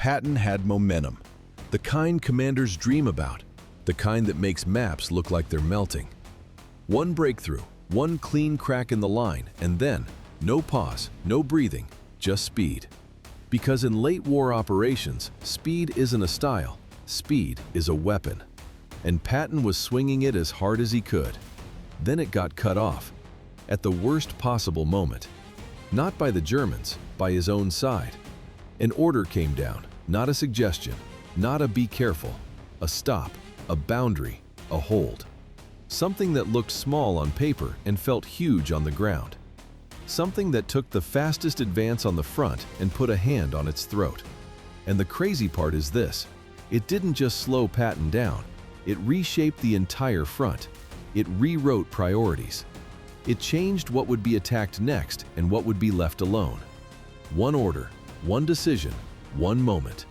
Patton had momentum. The kind commanders dream about. The kind that makes maps look like they're melting. One breakthrough, one clean crack in the line, and then no pause, no breathing, just speed. Because in late war operations, speed isn't a style, speed is a weapon. And Patton was swinging it as hard as he could. Then it got cut off, at the worst possible moment. Not by the Germans, by his own side. An order came down, not a suggestion, not a be careful, a stop, a boundary, a hold. Something that looked small on paper and felt huge on the ground. Something that took the fastest advance on the front and put a hand on its throat. And the crazy part is this: it didn't just slow Patton down, it reshaped the entire front. It rewrote priorities. It changed what would be attacked next and what would be left alone. One order, one decision, one moment,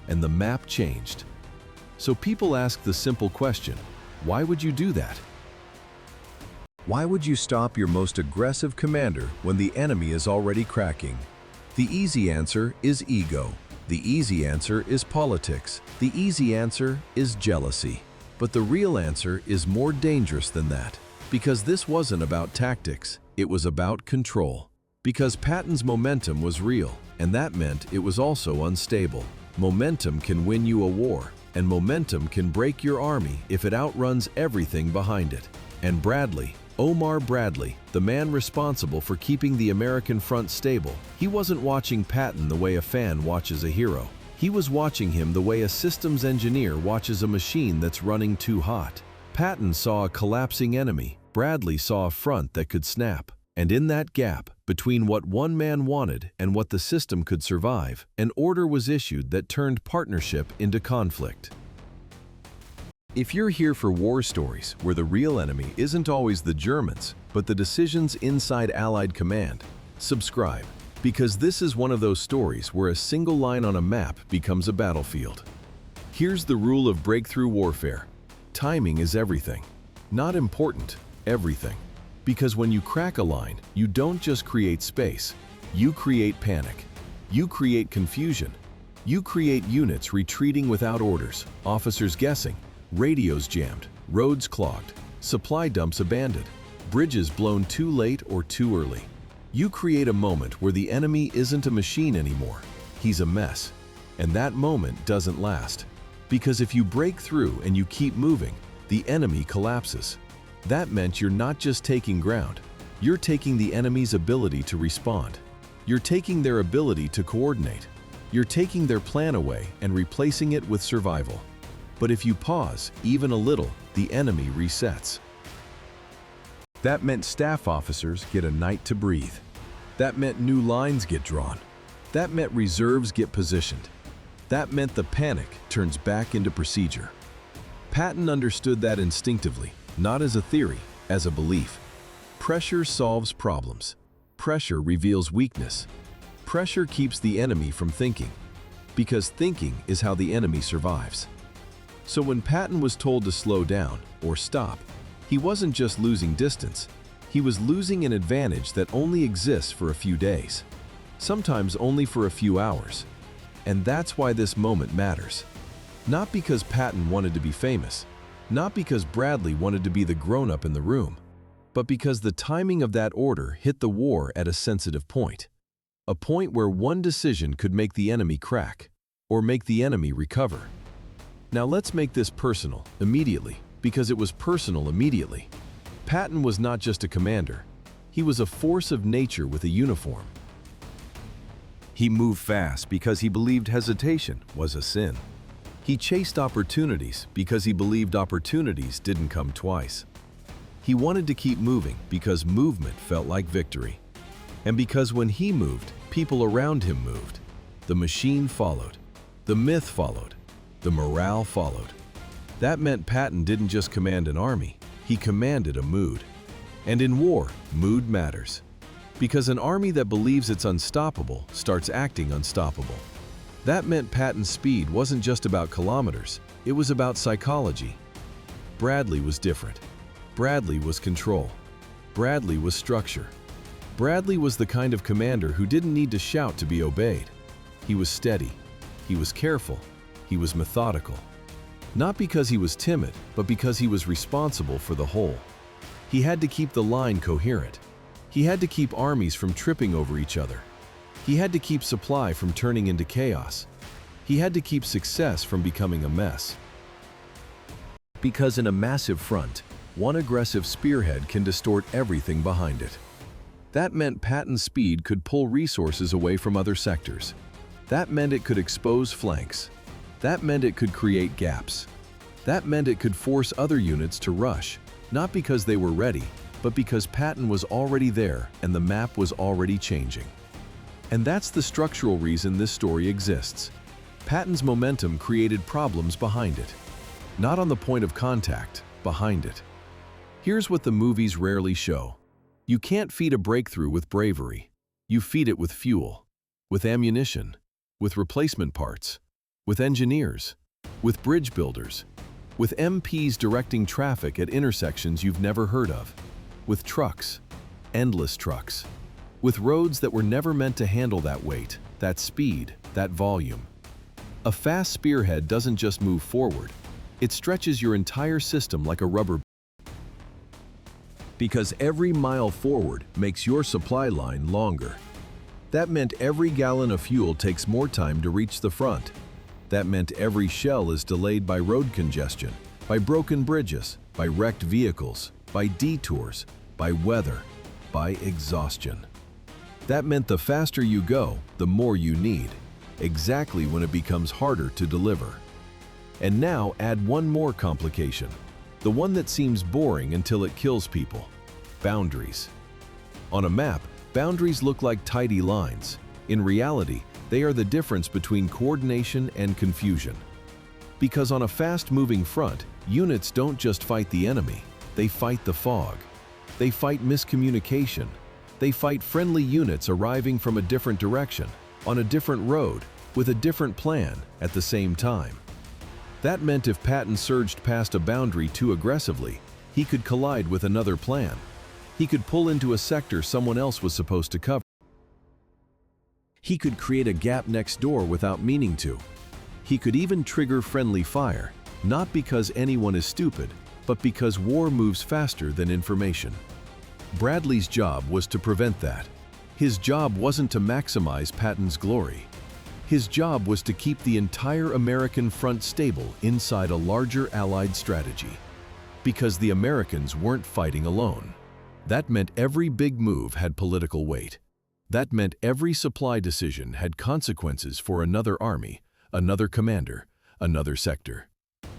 and the map changed. So people ask the simple question, why would you do that? Why would you stop your most aggressive commander when the enemy is already cracking? The easy answer is ego. The easy answer is politics. The easy answer is jealousy. But the real answer is more dangerous than that. Because this wasn't about tactics, it was about control. Because Patton's momentum was real, and that meant it was also unstable. Momentum can win you a war, and momentum can break your army if it outruns everything behind it. And Bradley, Omar Bradley, the man responsible for keeping the American front stable, he wasn't watching Patton the way a fan watches a hero. He was watching him the way a systems engineer watches a machine that's running too hot. Patton saw a collapsing enemy. Bradley saw a front that could snap. And in that gap, between what one man wanted and what the system could survive, an order was issued that turned partnership into conflict. If you're here for war stories where the real enemy isn't always the Germans, but the decisions inside Allied command, subscribe, because this is one of those stories where a single line on a map becomes a battlefield. Here's the rule of breakthrough warfare. Timing is everything. Not important, everything. Because when you crack a line, you don't just create space. You create panic. You create confusion. You create units retreating without orders, officers guessing, radios jammed, roads clogged, supply dumps abandoned, bridges blown too late or too early. You create a moment where the enemy isn't a machine anymore. He's a mess. And that moment doesn't last. Because if you break through and you keep moving, the enemy collapses. That meant you're not just taking ground. You're taking the enemy's ability to respond. You're taking their ability to coordinate. You're taking their plan away and replacing it with survival. But if you pause, even a little, the enemy resets. That meant staff officers get a night to breathe. That meant new lines get drawn. That meant reserves get positioned. That meant the panic turns back into procedure. Patton understood that instinctively, not as a theory, as a belief. Pressure solves problems. Pressure reveals weakness. Pressure keeps the enemy from thinking, because thinking is how the enemy survives. So when Patton was told to slow down or stop, he wasn't just losing distance. He was losing an advantage that only exists for a few days, sometimes only for a few hours. And that's why this moment matters. Not because Patton wanted to be famous, not because Bradley wanted to be the grown-up in the room, but because the timing of that order hit the war at a sensitive point. A point where one decision could make the enemy crack, or make the enemy recover. Now let's make this personal, immediately, because it was personal immediately. Patton was not just a commander. He was a force of nature with a uniform. He moved fast because he believed hesitation was a sin. He chased opportunities because he believed opportunities didn't come twice. He wanted to keep moving because movement felt like victory. And because when he moved, people around him moved. The machine followed. The myth followed. The morale followed. That meant Patton didn't just command an army, he commanded a mood. And in war, mood matters. Because an army that believes it's unstoppable starts acting unstoppable. That meant Patton's speed wasn't just about kilometers, it was about psychology. Bradley was different. Bradley was control. Bradley was structure. Bradley was the kind of commander who didn't need to shout to be obeyed. He was steady. He was careful. He was methodical. Not because he was timid, but because he was responsible for the whole. He had to keep the line coherent. He had to keep armies from tripping over each other. He had to keep supply from turning into chaos. He had to keep success from becoming a mess. Because in a massive front, one aggressive spearhead can distort everything behind it. That meant Patton's speed could pull resources away from other sectors. That meant it could expose flanks. That meant it could create gaps. That meant it could force other units to rush, not because they were ready, but because Patton was already there and the map was already changing. And that's the structural reason this story exists. Patton's momentum created problems behind it. Not on the point of contact, behind it. Here's what the movies rarely show. You can't feed a breakthrough with bravery. You feed it with fuel, with ammunition, with replacement parts, with engineers, with bridge builders, with MPs directing traffic at intersections you've never heard of, with trucks, endless trucks, with roads that were never meant to handle that weight, that speed, that volume. A fast spearhead doesn't just move forward, it stretches your entire system like a rubber. Because every mile forward makes your supply line longer. That meant every gallon of fuel takes more time to reach the front. That meant every shell is delayed by road congestion, by broken bridges, by wrecked vehicles, by detours, by weather, by exhaustion. That meant the faster you go, the more you need, exactly when it becomes harder to deliver. And now add one more complication, the one that seems boring until it kills people: boundaries. On a map, boundaries look like tidy lines. In reality, they are the difference between coordination and confusion. Because on a fast-moving front, units don't just fight the enemy, they fight the fog. They fight miscommunication. They fight friendly units arriving from a different direction, on a different road, with a different plan at the same time. That meant if Patton surged past a boundary too aggressively, he could collide with another plan. He could pull into a sector someone else was supposed to cover. He could create a gap next door without meaning to. He could even trigger friendly fire, not because anyone is stupid, but because war moves faster than information. Bradley's job was to prevent that. His job wasn't to maximize Patton's glory. His job was to keep the entire American front stable inside a larger Allied strategy. Because the Americans weren't fighting alone. That meant every big move had political weight. That meant every supply decision had consequences for another army, another commander, another sector.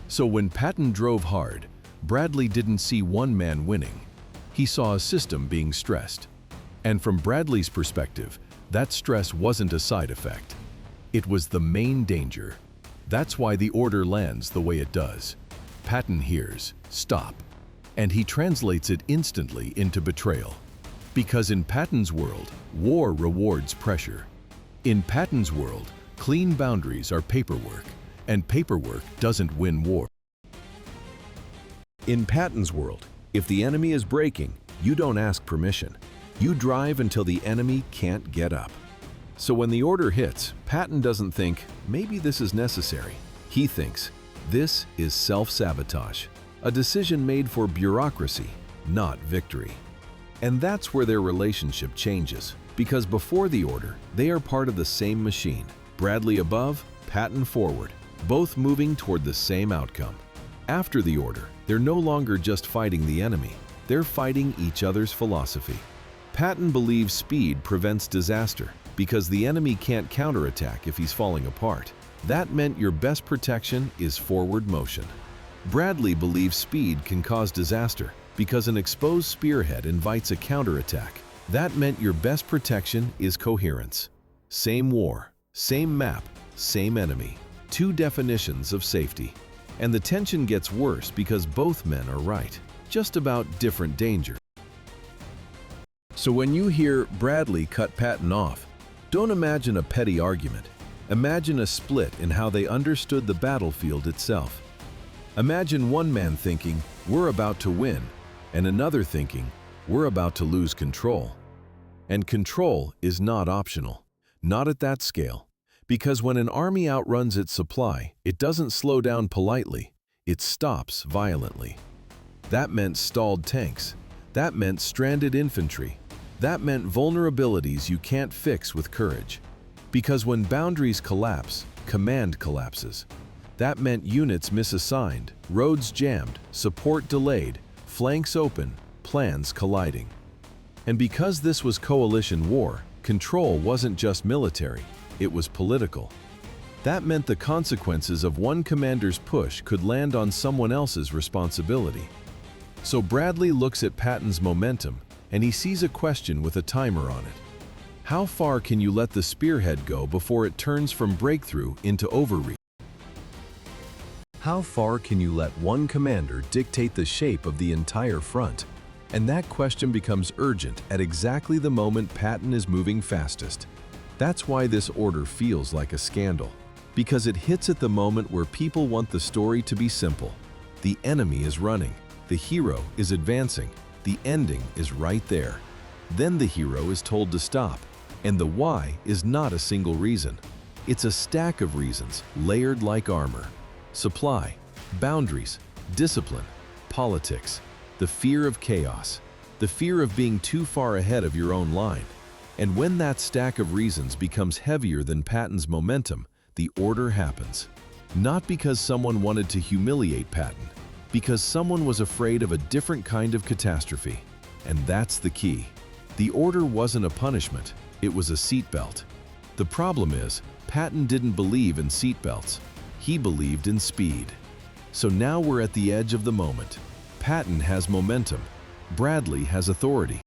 So when Patton drove hard, Bradley didn't see one man winning. He saw a system being stressed. And from Bradley's perspective, that stress wasn't a side effect. It was the main danger. That's why the order lands the way it does. Patton hears, "Stop," and he translates it instantly into betrayal. Because in Patton's world, war rewards pressure. In Patton's world, clean boundaries are paperwork, and paperwork doesn't win war. In Patton's world, if the enemy is breaking, you don't ask permission. You drive until the enemy can't get up. So when the order hits, Patton doesn't think, maybe this is necessary. He thinks, this is self-sabotage, a decision made for bureaucracy, not victory. And that's where their relationship changes, because before the order, they are part of the same machine. Bradley above, Patton forward, both moving toward the same outcome. After the order, they're no longer just fighting the enemy, they're fighting each other's philosophy. Patton believes speed prevents disaster, because the enemy can't counterattack if he's falling apart. That meant your best protection is forward motion. Bradley believes speed can cause disaster, because an exposed spearhead invites a counterattack. That meant your best protection is coherence. Same war, same map, same enemy. Two definitions of safety. And the tension gets worse because both men are right, just about different danger. So when you hear Bradley cut Patton off, don't imagine a petty argument. Imagine a split in how they understood the battlefield itself. Imagine one man thinking, we're about to win, and another thinking, we're about to lose control. And control is not optional, not at that scale, Because when an army outruns its supply, it doesn't slow down politely, it stops violently. That meant stalled tanks. That meant stranded infantry. That meant vulnerabilities you can't fix with courage. Because when boundaries collapse, command collapses. That meant units misassigned, roads jammed, support delayed, flanks open, plans colliding. And because this was coalition war, control wasn't just military, it was political. That meant the consequences of one commander's push could land on someone else's responsibility. So Bradley looks at Patton's momentum, and he sees a question with a timer on it. How far can you let the spearhead go before it turns from breakthrough into overreach? How far can you let one commander dictate the shape of the entire front? And that question becomes urgent at exactly the moment Patton is moving fastest. That's why this order feels like a scandal. Because it hits at the moment where people want the story to be simple. The enemy is running. The hero is advancing. The ending is right there. Then the hero is told to stop. And the why is not a single reason. It's a stack of reasons, layered like armor. Supply, boundaries, discipline, politics, the fear of chaos, the fear of being too far ahead of your own line. And when that stack of reasons becomes heavier than Patton's momentum, the order happens. Not because someone wanted to humiliate Patton, because someone was afraid of a different kind of catastrophe. And that's the key. The order wasn't a punishment, it was a seatbelt. The problem is, Patton didn't believe in seatbelts. He believed in speed. So now we're at the edge of the moment. Patton has momentum. Bradley has authority.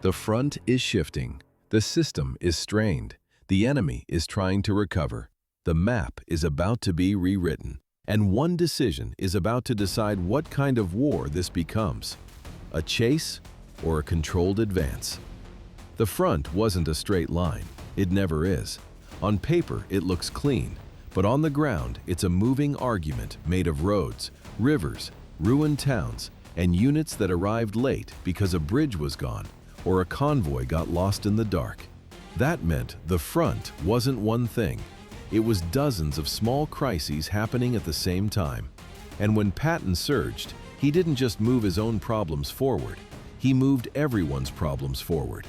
The front is shifting. The system is strained. The enemy is trying to recover. The map is about to be rewritten. And one decision is about to decide what kind of war this becomes. A chase or a controlled advance. The front wasn't a straight line. It never is. On paper, it looks clean. But on the ground, it's a moving argument made of roads, rivers, ruined towns, and units that arrived late because a bridge was gone or a convoy got lost in the dark. That meant the front wasn't one thing. It was dozens of small crises happening at the same time. And when Patton surged, he didn't just move his own problems forward. He moved everyone's problems forward.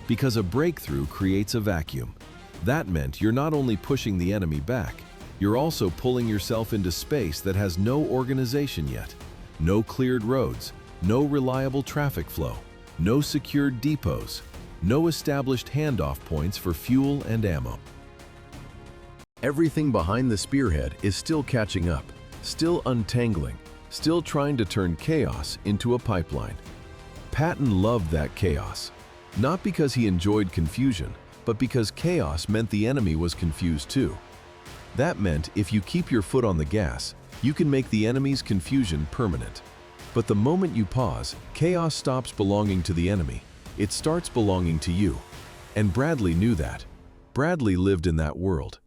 Because a breakthrough creates a vacuum. That meant you're not only pushing the enemy back, you're also pulling yourself into space that has no organization yet. No cleared roads, no reliable traffic flow, no secured depots, no established handoff points for fuel and ammo. Everything behind the spearhead is still catching up, still untangling, still trying to turn chaos into a pipeline. Patton loved that chaos, not because he enjoyed confusion, but because chaos meant the enemy was confused too. That meant if you keep your foot on the gas, you can make the enemy's confusion permanent. But the moment you pause, chaos stops belonging to the enemy. It starts belonging to you. And Bradley knew that. Bradley lived in that world.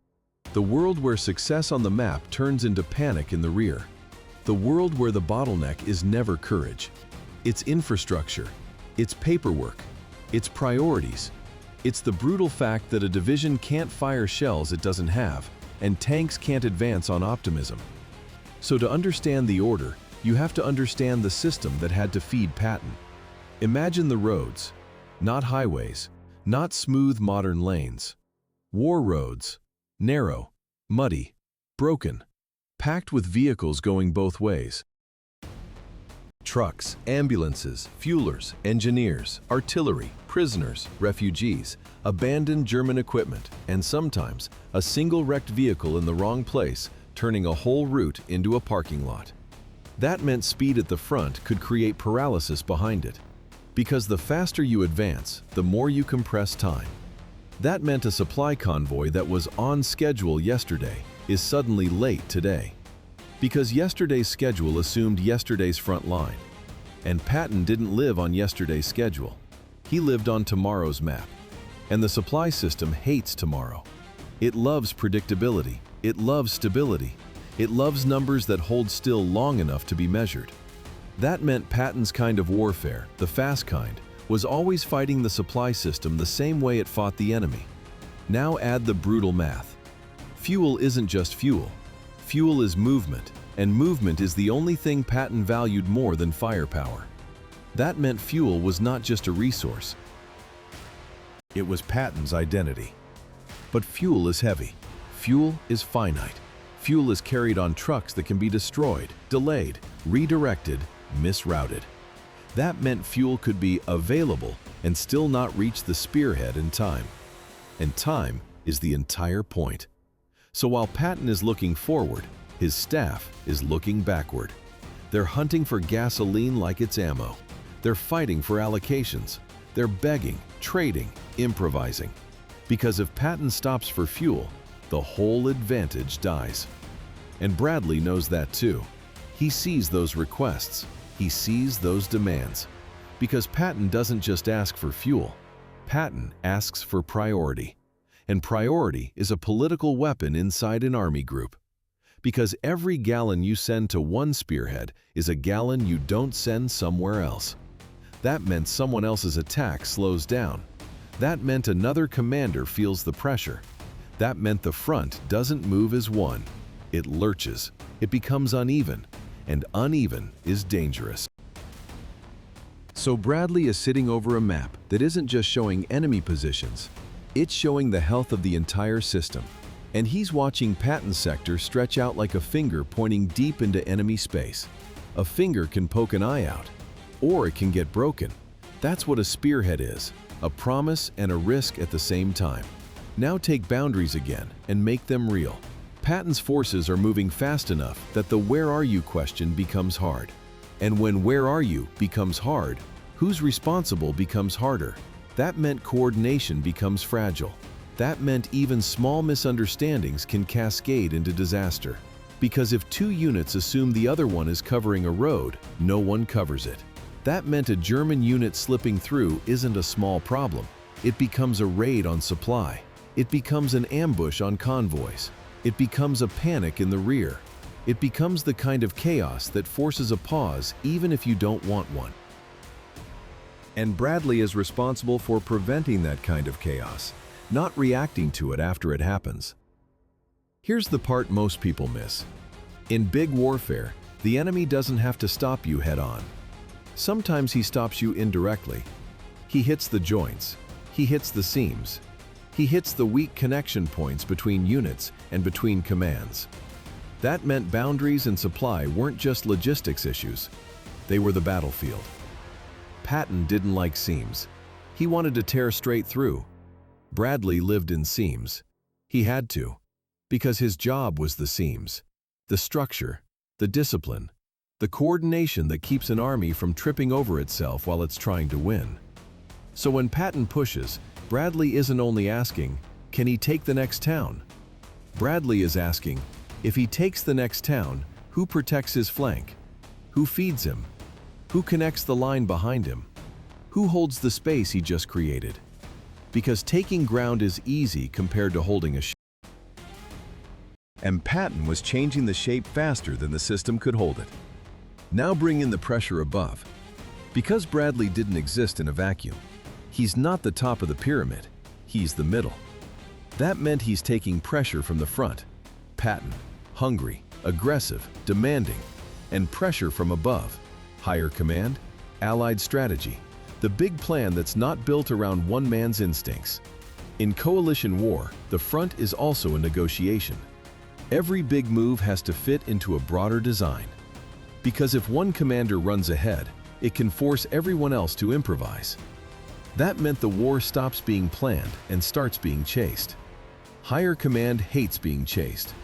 The world where success on the map turns into panic in the rear. The world where the bottleneck is never courage. It's infrastructure. It's paperwork. It's priorities. It's the brutal fact that a division can't fire shells it doesn't have, and tanks can't advance on optimism. So to understand the order, you have to understand the system that had to feed Patton. Imagine the roads, not highways, not smooth modern lanes. War roads, narrow, muddy, broken, packed with vehicles going both ways. Trucks, ambulances, fuelers, engineers, artillery, prisoners, refugees, abandoned German equipment, and sometimes a single wrecked vehicle in the wrong place, turning a whole route into a parking lot. That meant speed at the front could create paralysis behind it. Because the faster you advance, the more you compress time. That meant a supply convoy that was on schedule yesterday is suddenly late today. Because yesterday's schedule assumed yesterday's front line. And Patton didn't live on yesterday's schedule. He lived on tomorrow's map. And the supply system hates tomorrow. It loves predictability. It loves stability. It loves numbers that hold still long enough to be measured. That meant Patton's kind of warfare, the fast kind, was always fighting the supply system the same way it fought the enemy. Now add the brutal math. Fuel isn't just fuel. Fuel is movement, and movement is the only thing Patton valued more than firepower. That meant fuel was not just a resource. It was Patton's identity. But fuel is heavy. Fuel is finite. Fuel is carried on trucks that can be destroyed, delayed, redirected, misrouted. That meant fuel could be available and still not reach the spearhead in time. And time is the entire point. So while Patton is looking forward, his staff is looking backward. They're hunting for gasoline like it's ammo. They're fighting for allocations. They're begging, trading, improvising. Because if Patton stops for fuel, the whole advantage dies. And Bradley knows that too. He sees those requests. He sees those demands. Because Patton doesn't just ask for fuel. Patton asks for priority. And priority is a political weapon inside an army group. Because every gallon you send to one spearhead is a gallon you don't send somewhere else. That meant someone else's attack slows down. That meant another commander feels the pressure. That meant the front doesn't move as one. It lurches. It becomes uneven. And uneven is dangerous. So Bradley is sitting over a map that isn't just showing enemy positions. It's showing the health of the entire system. And he's watching Patton's sector stretch out like a finger pointing deep into enemy space. A finger can poke an eye out, or it can get broken. That's what a spearhead is, a promise and a risk at the same time. Now take boundaries again and make them real. Patton's forces are moving fast enough that the "where are you" question becomes hard. And when "where are you" becomes hard, who's responsible becomes harder. That meant coordination becomes fragile. That meant even small misunderstandings can cascade into disaster. Because if two units assume the other one is covering a road, no one covers it. That meant a German unit slipping through isn't a small problem. It becomes a raid on supply. It becomes an ambush on convoys. It becomes a panic in the rear. It becomes the kind of chaos that forces a pause even if you don't want one. And Bradley is responsible for preventing that kind of chaos, not reacting to it after it happens. Here's the part most people miss. In big warfare, the enemy doesn't have to stop you head-on. Sometimes he stops you indirectly. He hits the joints. He hits the seams. He hits the weak connection points between units and between commands. That meant boundaries and supply weren't just logistics issues. They were the battlefield. Patton didn't like seams. He wanted to tear straight through. Bradley lived in seams. He had to, because his job was the seams, the structure, the discipline, the coordination that keeps an army from tripping over itself while it's trying to win. So when Patton pushes, Bradley isn't only asking, can he take the next town? Bradley is asking, if he takes the next town, who protects his flank? Who feeds him? Who connects the line behind him? Who holds the space he just created? Because taking ground is easy compared to holding a shape. And Patton was changing the shape faster than the system could hold it. Now bring in the pressure above. Because Bradley didn't exist in a vacuum, he's not the top of the pyramid, he's the middle. That meant he's taking pressure from the front. Patton, hungry, aggressive, demanding, and pressure from above. Higher command, allied strategy, the big plan that's not built around one man's instincts. In coalition war, the front is also a negotiation. Every big move has to fit into a broader design. Because if one commander runs ahead, it can force everyone else to improvise. That meant the war stops being planned and starts being chased. Higher command hates being chased.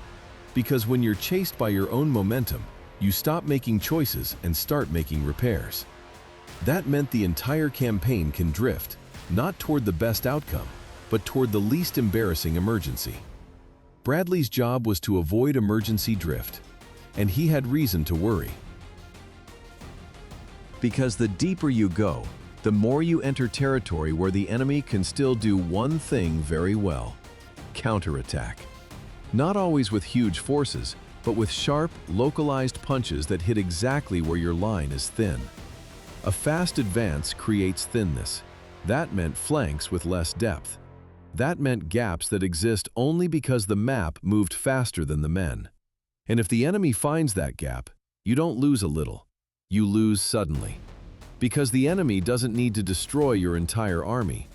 Because when you're chased by your own momentum, you stop making choices and start making repairs. That meant the entire campaign can drift, not toward the best outcome, but toward the least embarrassing emergency. Bradley's job was to avoid emergency drift, and he had reason to worry. Because the deeper you go, the more you enter territory where the enemy can still do one thing very well: counterattack. Not always with huge forces, but with sharp, localized punches that hit exactly where your line is thin. A fast advance creates thinness. That meant flanks with less depth. That meant gaps that exist only because the map moved faster than the men. And if the enemy finds that gap, you don't lose a little, you lose suddenly. Because the enemy doesn't need to destroy your entire army.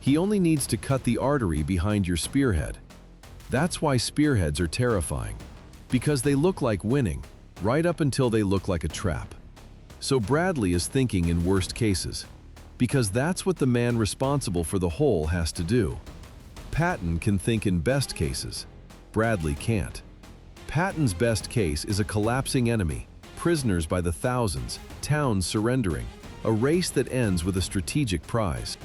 He only needs to cut the artery behind your spearhead. That's why spearheads are terrifying. Because they look like winning, right up until they look like a trap. So Bradley is thinking in worst cases, because that's what the man responsible for the whole has to do. Patton can think in best cases. Bradley can't. Patton's best case is a collapsing enemy, prisoners by the thousands, towns surrendering, a race that ends with a strategic prize.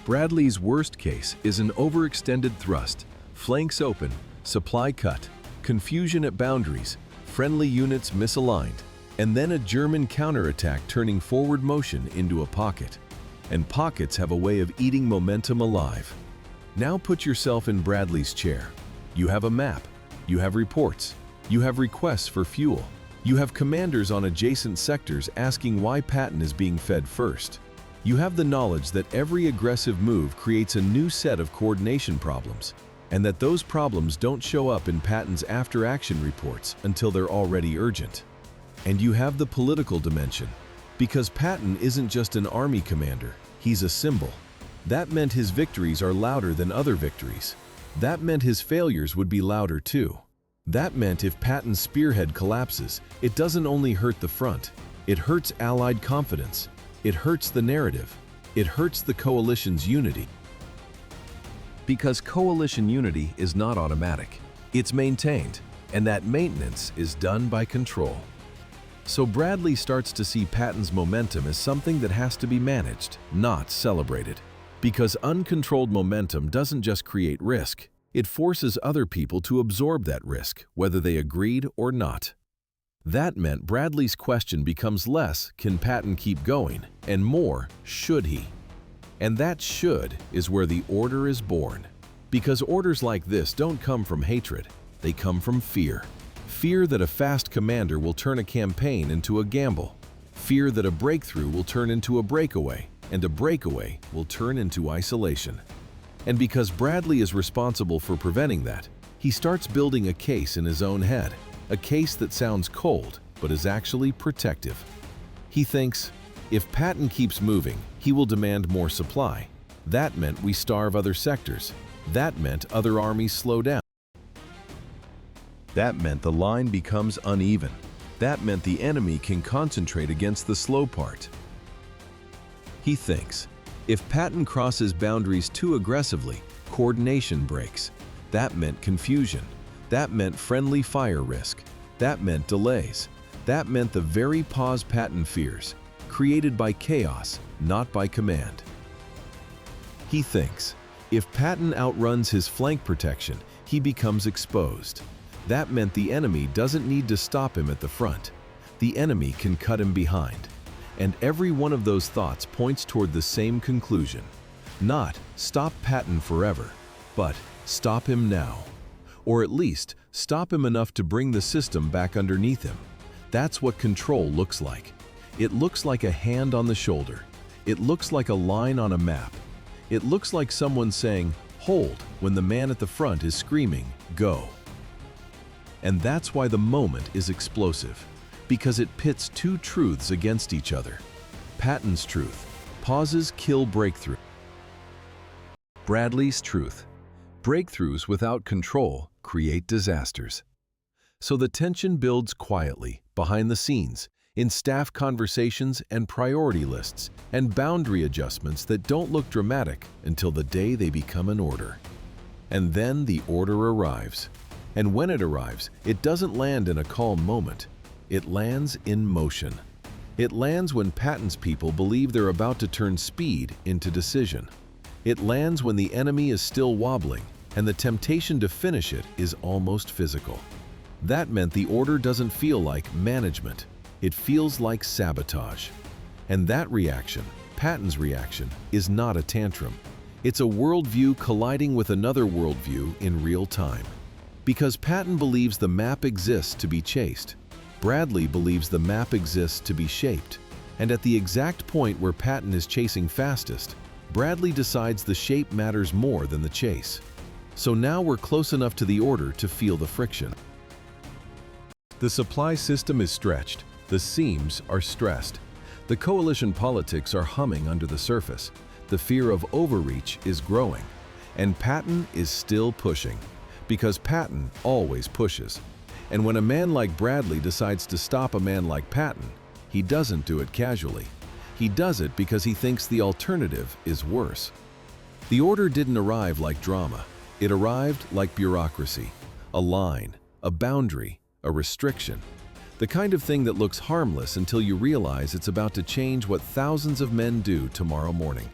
Bradley's worst case is an overextended thrust, flanks open, supply cut, confusion at boundaries, friendly units misaligned, and then a German counterattack turning forward motion into a pocket. And pockets have a way of eating momentum alive. Now put yourself in Bradley's chair. You have a map, you have reports, you have requests for fuel, you have commanders on adjacent sectors asking why Patton is being fed first. You have the knowledge that every aggressive move creates a new set of coordination problems, and that those problems don't show up in Patton's after-action reports until they're already urgent. And you have the political dimension, because Patton isn't just an army commander, he's a symbol. That meant his victories are louder than other victories. That meant his failures would be louder too. That meant if Patton's spearhead collapses, it doesn't only hurt the front, it hurts Allied confidence, it hurts the narrative, it hurts the coalition's unity. Because coalition unity is not automatic, it's maintained, and that maintenance is done by control. So Bradley starts to see Patton's momentum as something that has to be managed, not celebrated. Because uncontrolled momentum doesn't just create risk, it forces other people to absorb that risk, whether they agreed or not. That meant Bradley's question becomes less, can Patton keep going, and more, should he? And that should is where the order is born. Because orders like this don't come from hatred, they come from fear. Fear that a fast commander will turn a campaign into a gamble. Fear that a breakthrough will turn into a breakaway, and a breakaway will turn into isolation. And because Bradley is responsible for preventing that, he starts building a case in his own head, a case that sounds cold, but is actually protective. He thinks, if Patton keeps moving, he will demand more supply. That meant we starve other sectors. That meant other armies slow down. That meant the line becomes uneven. That meant the enemy can concentrate against the slow part. He thinks, if Patton crosses boundaries too aggressively, coordination breaks. That meant confusion. That meant friendly fire risk. That meant delays. That meant the very pause Patton fears, created by chaos, not by command. He thinks, if Patton outruns his flank protection, he becomes exposed. That meant the enemy doesn't need to stop him at the front. The enemy can cut him behind. And every one of those thoughts points toward the same conclusion. Not stop Patton forever, but stop him now. Or at least stop him enough to bring the system back underneath him. That's what control looks like. It looks like a hand on the shoulder. It looks like a line on a map. It looks like someone saying, hold, when the man at the front is screaming, go. And that's why the moment is explosive, because it pits two truths against each other. Patton's truth, pauses kill breakthrough. Bradley's truth, breakthroughs without control create disasters. So the tension builds quietly, behind the scenes, in staff conversations and priority lists and boundary adjustments that don't look dramatic until the day they become an order. And then the order arrives. And when it arrives, it doesn't land in a calm moment. It lands in motion. It lands when Patton's people believe they're about to turn speed into decision. It lands when the enemy is still wobbling and the temptation to finish it is almost physical. That meant the order doesn't feel like management. It feels like sabotage. And that reaction, Patton's reaction, is not a tantrum. It's a worldview colliding with another worldview in real time. Because Patton believes the map exists to be chased, Bradley believes the map exists to be shaped. And at the exact point where Patton is chasing fastest, Bradley decides the shape matters more than the chase. So now we're close enough to the order to feel the friction. The supply system is stretched. The seams are stressed. The coalition politics are humming under the surface. The fear of overreach is growing. And Patton is still pushing. Because Patton always pushes. And when a man like Bradley decides to stop a man like Patton, he doesn't do it casually. He does it because he thinks the alternative is worse. The order didn't arrive like drama. It arrived like bureaucracy, a line, a boundary, a restriction. The kind of thing that looks harmless until you realize it's about to change what thousands of men do tomorrow morning.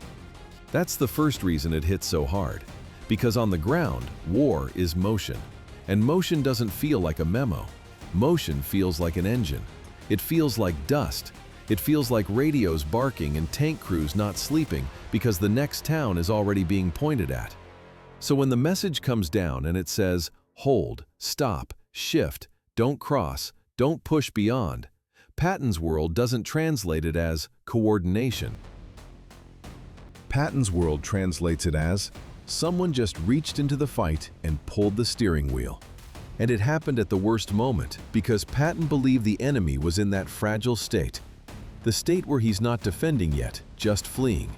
That's the first reason it hits so hard. Because on the ground, war is motion. And motion doesn't feel like a memo. Motion feels like an engine. It feels like dust. It feels like radios barking and tank crews not sleeping because the next town is already being pointed at. So when the message comes down and it says, hold, stop, shift, don't cross, don't push beyond, Patton's world doesn't translate it as coordination. Patton's world translates it as, someone just reached into the fight and pulled the steering wheel. And it happened at the worst moment because Patton believed the enemy was in that fragile state. The state where he's not defending yet, just fleeing.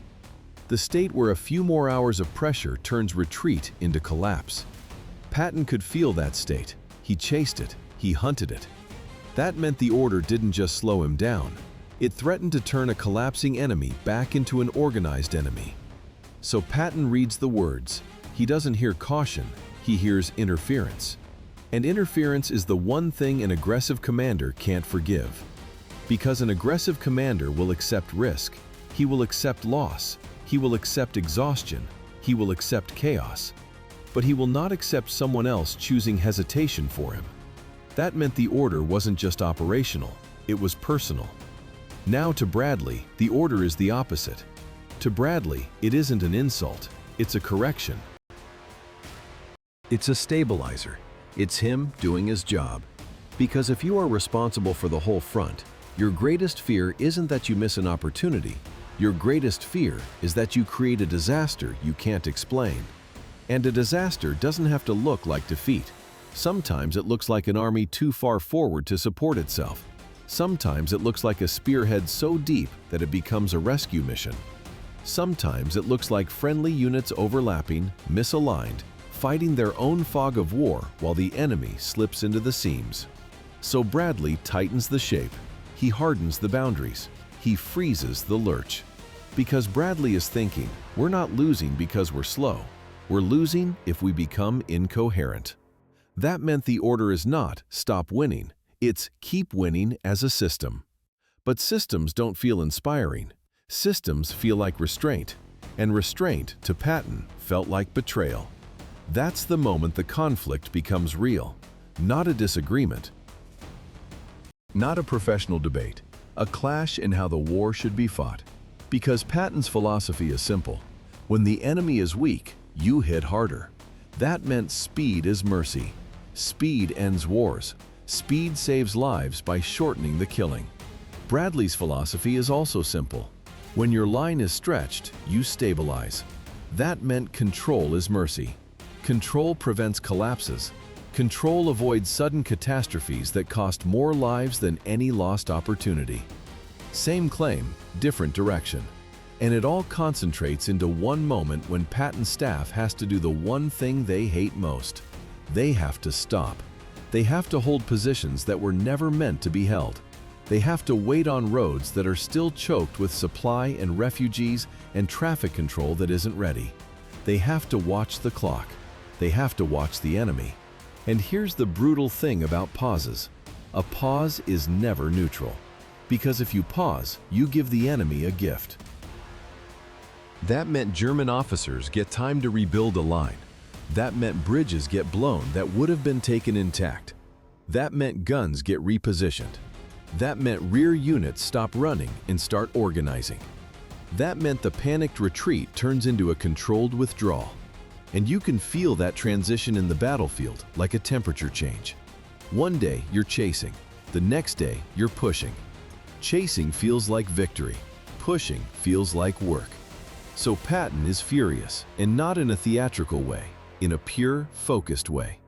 The state where a few more hours of pressure turns retreat into collapse. Patton could feel that state. He chased it. He hunted it. That meant the order didn't just slow him down. It threatened to turn a collapsing enemy back into an organized enemy. So Patton reads the words. He doesn't hear caution. He hears interference. And interference is the one thing an aggressive commander can't forgive. Because an aggressive commander will accept risk, he will accept loss, he will accept exhaustion, he will accept chaos. But he will not accept someone else choosing hesitation for him. That meant the order wasn't just operational, it was personal. Now to Bradley, the order is the opposite. To Bradley, it isn't an insult, it's a correction. It's a stabilizer. It's him doing his job. Because if you are responsible for the whole front, your greatest fear isn't that you miss an opportunity. Your greatest fear is that you create a disaster you can't explain. And a disaster doesn't have to look like defeat. Sometimes it looks like an army too far forward to support itself. Sometimes it looks like a spearhead so deep that it becomes a rescue mission. Sometimes it looks like friendly units overlapping, misaligned, fighting their own fog of war while the enemy slips into the seams. So Bradley tightens the shape. He hardens the boundaries. He freezes the lurch. Because Bradley is thinking, we're not losing because we're slow. We're losing if we become incoherent. That meant the order is not stop winning. It's keep winning as a system. But systems don't feel inspiring. Systems feel like restraint. And restraint, to Patton, felt like betrayal. That's the moment the conflict becomes real. Not a disagreement. Not a professional debate, a clash in how the war should be fought. Because Patton's philosophy is simple. When the enemy is weak, you hit harder. That meant speed is mercy. Speed ends wars. Speed saves lives by shortening the killing. Bradley's philosophy is also simple. When your line is stretched, you stabilize. That meant control is mercy. Control prevents collapses. Control avoids sudden catastrophes that cost more lives than any lost opportunity. Same claim, different direction. And it all concentrates into one moment when Patton's staff has to do the one thing they hate most. They have to stop. They have to hold positions that were never meant to be held. They have to wait on roads that are still choked with supply and refugees and traffic control that isn't ready. They have to watch the clock. They have to watch the enemy. And here's the brutal thing about pauses. A pause is never neutral. Because if you pause, you give the enemy a gift. That meant German officers get time to rebuild a line. That meant bridges get blown that would have been taken intact. That meant guns get repositioned. That meant rear units stop running and start organizing. That meant the panicked retreat turns into a controlled withdrawal. And you can feel that transition in the battlefield like a temperature change. One day you're chasing, the next day you're pushing. Chasing feels like victory, pushing feels like work. So Patton is furious, and not in a theatrical way, in a pure, focused way.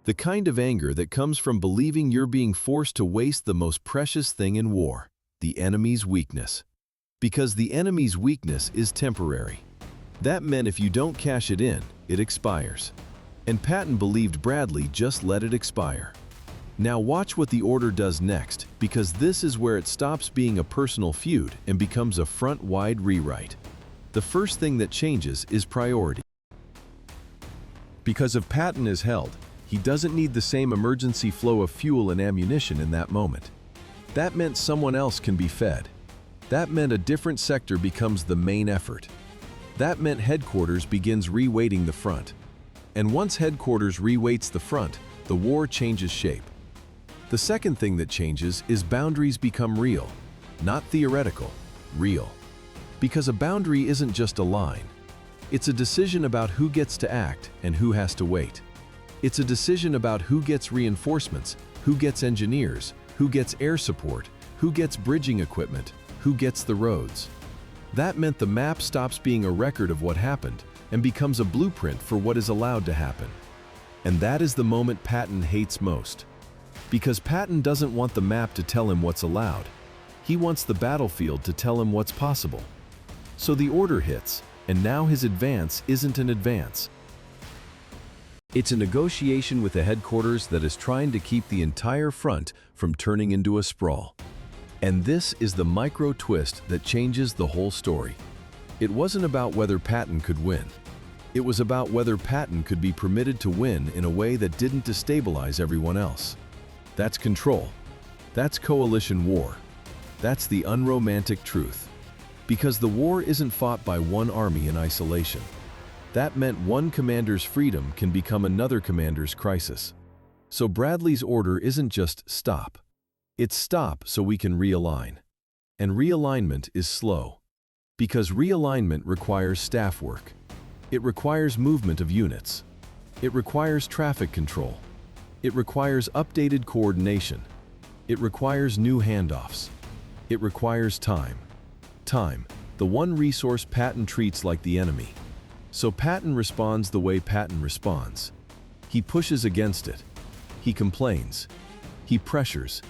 The kind of anger that comes from believing you're being forced to waste the most precious thing in war, the enemy's weakness. Because the enemy's weakness is temporary. That meant if you don't cash it in, it expires. And Patton believed Bradley just let it expire. Now watch what the order does next, because this is where it stops being a personal feud and becomes a front-wide rewrite. The first thing that changes is priority. Because if Patton is held, he doesn't need the same emergency flow of fuel and ammunition in that moment. That meant someone else can be fed. That meant a different sector becomes the main effort. That meant headquarters begins reweighting the front. And once headquarters reweights the front, the war changes shape. The second thing that changes is boundaries become real, not theoretical, real. Because a boundary isn't just a line. It's a decision about who gets to act and who has to wait. It's a decision about who gets reinforcements, who gets engineers, who gets air support, who gets bridging equipment, who gets the roads. That meant the map stops being a record of what happened and becomes a blueprint for what is allowed to happen. And that is the moment Patton hates most. Because Patton doesn't want the map to tell him what's allowed. He wants the battlefield to tell him what's possible. So the order hits, and now his advance isn't an advance. It's a negotiation with the headquarters that is trying to keep the entire front from turning into a sprawl. And this is the micro twist that changes the whole story. It wasn't about whether Patton could win. It was about whether Patton could be permitted to win in a way that didn't destabilize everyone else. That's control. That's coalition war. That's the unromantic truth. Because the war isn't fought by one army in isolation. That meant one commander's freedom can become another commander's crisis. So Bradley's order isn't just stop. It's stop so we can realign. And realignment is slow. Because realignment requires staff work. It requires movement of units. It requires traffic control. It requires updated coordination. It requires new handoffs. It requires time. Time, the one resource Patton treats like the enemy. So Patton responds the way Patton responds. He pushes against it. He complains. He pressures.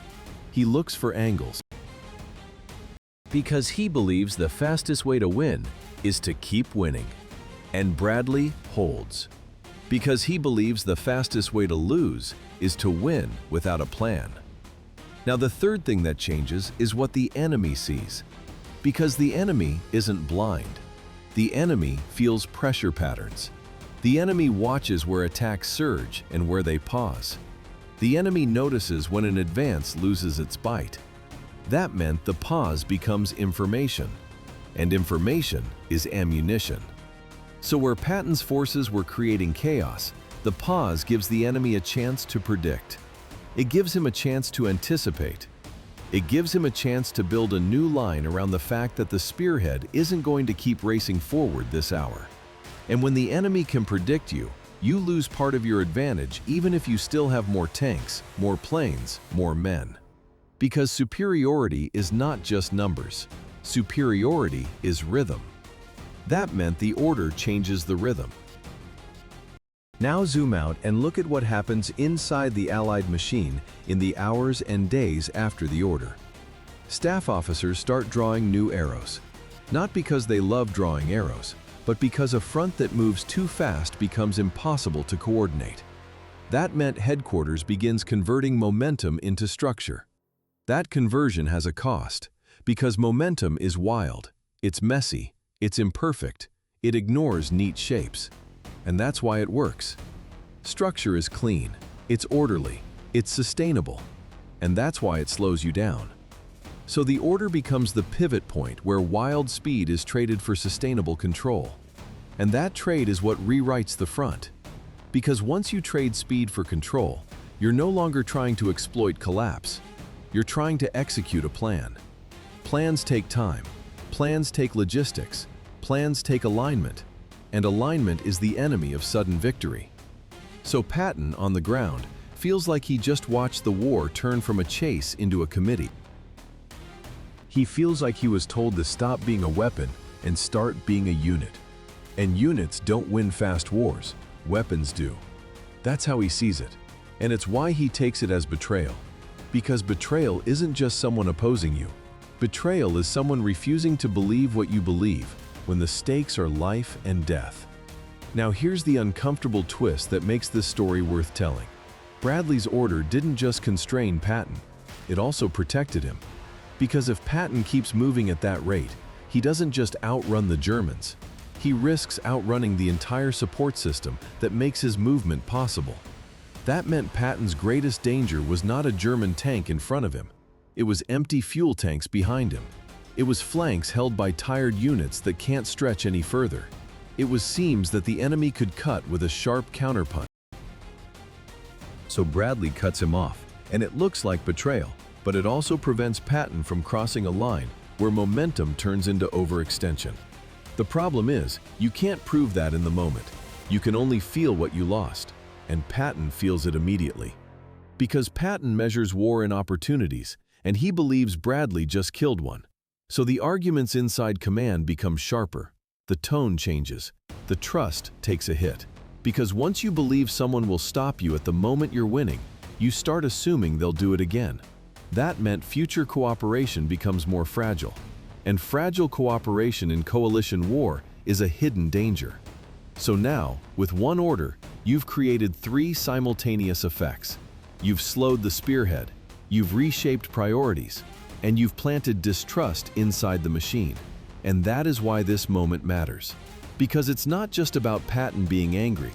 He looks for angles. Because he believes the fastest way to win is to keep winning. And Bradley holds. Because he believes the fastest way to lose is to win without a plan. Now the third thing that changes is what the enemy sees. Because the enemy isn't blind. The enemy feels pressure patterns. The enemy watches where attacks surge and where they pause. The enemy notices when an advance loses its bite. That meant the pause becomes information, and information is ammunition. So where Patton's forces were creating chaos, the pause gives the enemy a chance to predict. It gives him a chance to anticipate. It gives him a chance to build a new line around the fact that the spearhead isn't going to keep racing forward this hour. And when the enemy can predict you, you lose part of your advantage even if you still have more tanks, more planes, more men. Because superiority is not just numbers. Superiority is rhythm. That meant the order changes the rhythm. Now zoom out and look at what happens inside the Allied machine in the hours and days after the order. Staff officers start drawing new arrows. Not because they love drawing arrows, but because a front that moves too fast becomes impossible to coordinate. That meant headquarters begins converting momentum into structure. That conversion has a cost, because momentum is wild, it's messy, it's imperfect, it ignores neat shapes. And that's why it works. Structure is clean, it's orderly, it's sustainable, and that's why it slows you down. So the order becomes the pivot point where wild speed is traded for sustainable control. And that trade is what rewrites the front. Because once you trade speed for control, you're no longer trying to exploit collapse. You're trying to execute a plan. Plans take time. Plans take logistics. Plans take alignment. And alignment is the enemy of sudden victory. So Patton, on the ground, feels like he just watched the war turn from a chase into a committee. He feels like he was told to stop being a weapon and start being a unit. And units don't win fast wars, weapons do. That's how he sees it. And it's why he takes it as betrayal. Because betrayal isn't just someone opposing you. Betrayal is someone refusing to believe what you believe when the stakes are life and death. Now here's the uncomfortable twist that makes this story worth telling. Bradley's order didn't just constrain Patton, it also protected him. Because if Patton keeps moving at that rate, he doesn't just outrun the Germans. He risks outrunning the entire support system that makes his movement possible. That meant Patton's greatest danger was not a German tank in front of him. It was empty fuel tanks behind him. It was flanks held by tired units that can't stretch any further. It was seams that the enemy could cut with a sharp counterpunch. So Bradley cuts him off, and it looks like betrayal, but it also prevents Patton from crossing a line where momentum turns into overextension. The problem is, you can't prove that in the moment. You can only feel what you lost, and Patton feels it immediately. Because Patton measures war in opportunities, and he believes Bradley just killed one. So the arguments inside command become sharper. The tone changes. The trust takes a hit. Because once you believe someone will stop you at the moment you're winning, you start assuming they'll do it again. That meant future cooperation becomes more fragile. And fragile cooperation in coalition war is a hidden danger. So now, with one order, you've created 3 simultaneous effects. You've slowed the spearhead, you've reshaped priorities, and you've planted distrust inside the machine. And that is why this moment matters. Because it's not just about Patton being angry.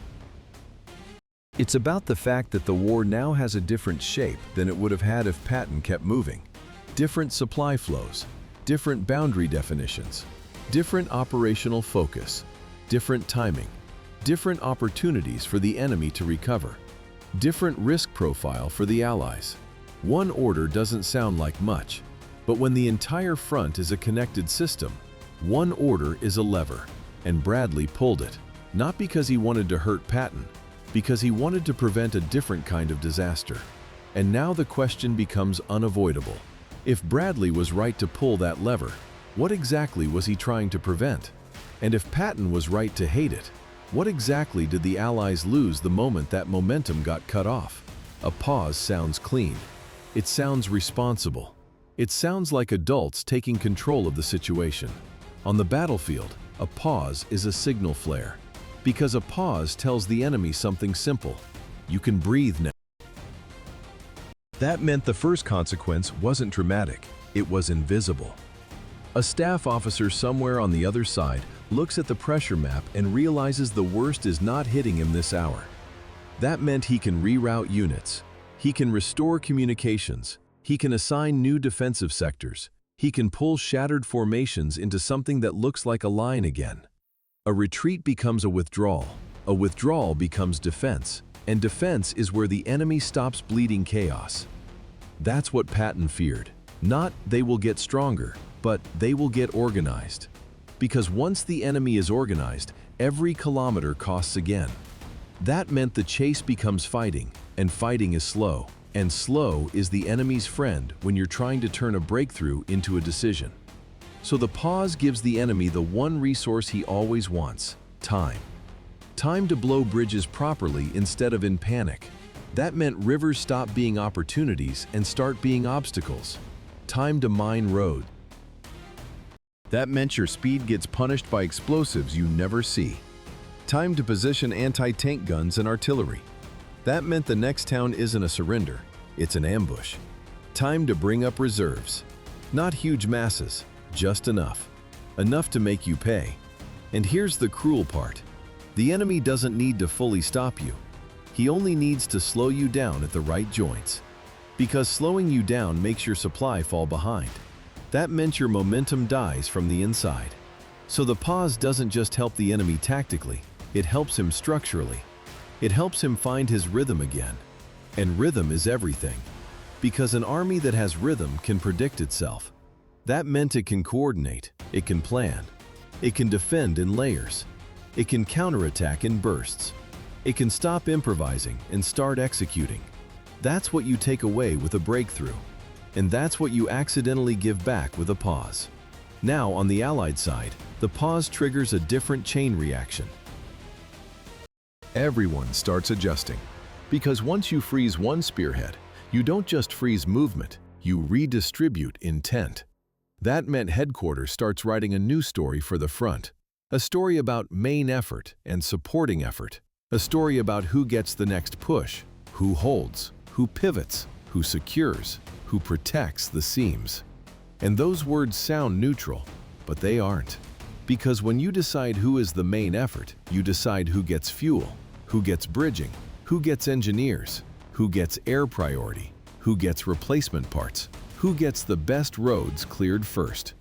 It's about the fact that the war now has a different shape than it would have had if Patton kept moving. Different supply flows, different boundary definitions, different operational focus, different timing, different opportunities for the enemy to recover, different risk profile for the Allies. One order doesn't sound like much, but when the entire front is a connected system, one order is a lever, and Bradley pulled it, not because he wanted to hurt Patton, because he wanted to prevent a different kind of disaster. And now the question becomes unavoidable. If Bradley was right to pull that lever, what exactly was he trying to prevent? And if Patton was right to hate it, what exactly did the Allies lose the moment that momentum got cut off? A pause sounds clean. It sounds responsible. It sounds like adults taking control of the situation. On the battlefield, a pause is a signal flare. Because a pause tells the enemy something simple. You can breathe now. That meant the first consequence wasn't dramatic, it was invisible. A staff officer somewhere on the other side looks at the pressure map and realizes the worst is not hitting him this hour. That meant he can reroute units. He can restore communications. He can assign new defensive sectors. He can pull shattered formations into something that looks like a line again. A retreat becomes a withdrawal becomes defense, and defense is where the enemy stops bleeding chaos. That's what Patton feared. Not they will get stronger, but they will get organized. Because once the enemy is organized, every kilometer costs again. That meant the chase becomes fighting, and fighting is slow. And slow is the enemy's friend when you're trying to turn a breakthrough into a decision. So the pause gives the enemy the one resource he always wants: time. Time to blow bridges properly instead of in panic. That meant rivers stop being opportunities and start being obstacles. Time to mine roads. That meant your speed gets punished by explosives you never see. Time to position anti-tank guns and artillery. That meant the next town isn't a surrender, it's an ambush. Time to bring up reserves. Not huge masses, just enough. Enough to make you pay. And here's the cruel part. The enemy doesn't need to fully stop you. He only needs to slow you down at the right joints. Because slowing you down makes your supply fall behind. That meant your momentum dies from the inside. So the pause doesn't just help the enemy tactically, it helps him structurally. It helps him find his rhythm again. And rhythm is everything. Because an army that has rhythm can predict itself. That meant it can coordinate, it can plan. It can defend in layers. It can counterattack in bursts. It can stop improvising and start executing. That's what you take away with a breakthrough. And that's what you accidentally give back with a pause. Now, on the Allied side, the pause triggers a different chain reaction. Everyone starts adjusting, because once you freeze one spearhead, you don't just freeze movement, you redistribute intent. That meant headquarters starts writing a new story for the front, a story about main effort and supporting effort, a story about who gets the next push, who holds, who pivots, who secures, who protects the seams. And those words sound neutral, but they aren't. Because when you decide who is the main effort, you decide who gets fuel, who gets bridging, who gets engineers, who gets air priority, who gets replacement parts, who gets the best roads cleared first.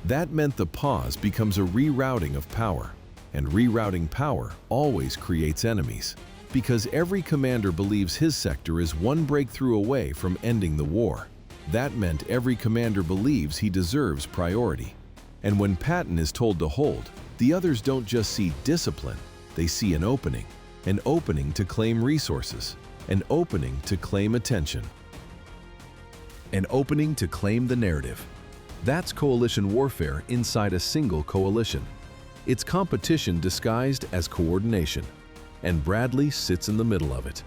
That meant the pause becomes a rerouting of power, and rerouting power always creates enemies, because every commander believes his sector is one breakthrough away from ending the war. That meant every commander believes he deserves priority. And when Patton is told to hold, the others don't just see discipline, they see an opening to claim resources, an opening to claim attention, an opening to claim the narrative. That's coalition warfare inside a single coalition. It's competition disguised as coordination, and Bradley sits in the middle of it.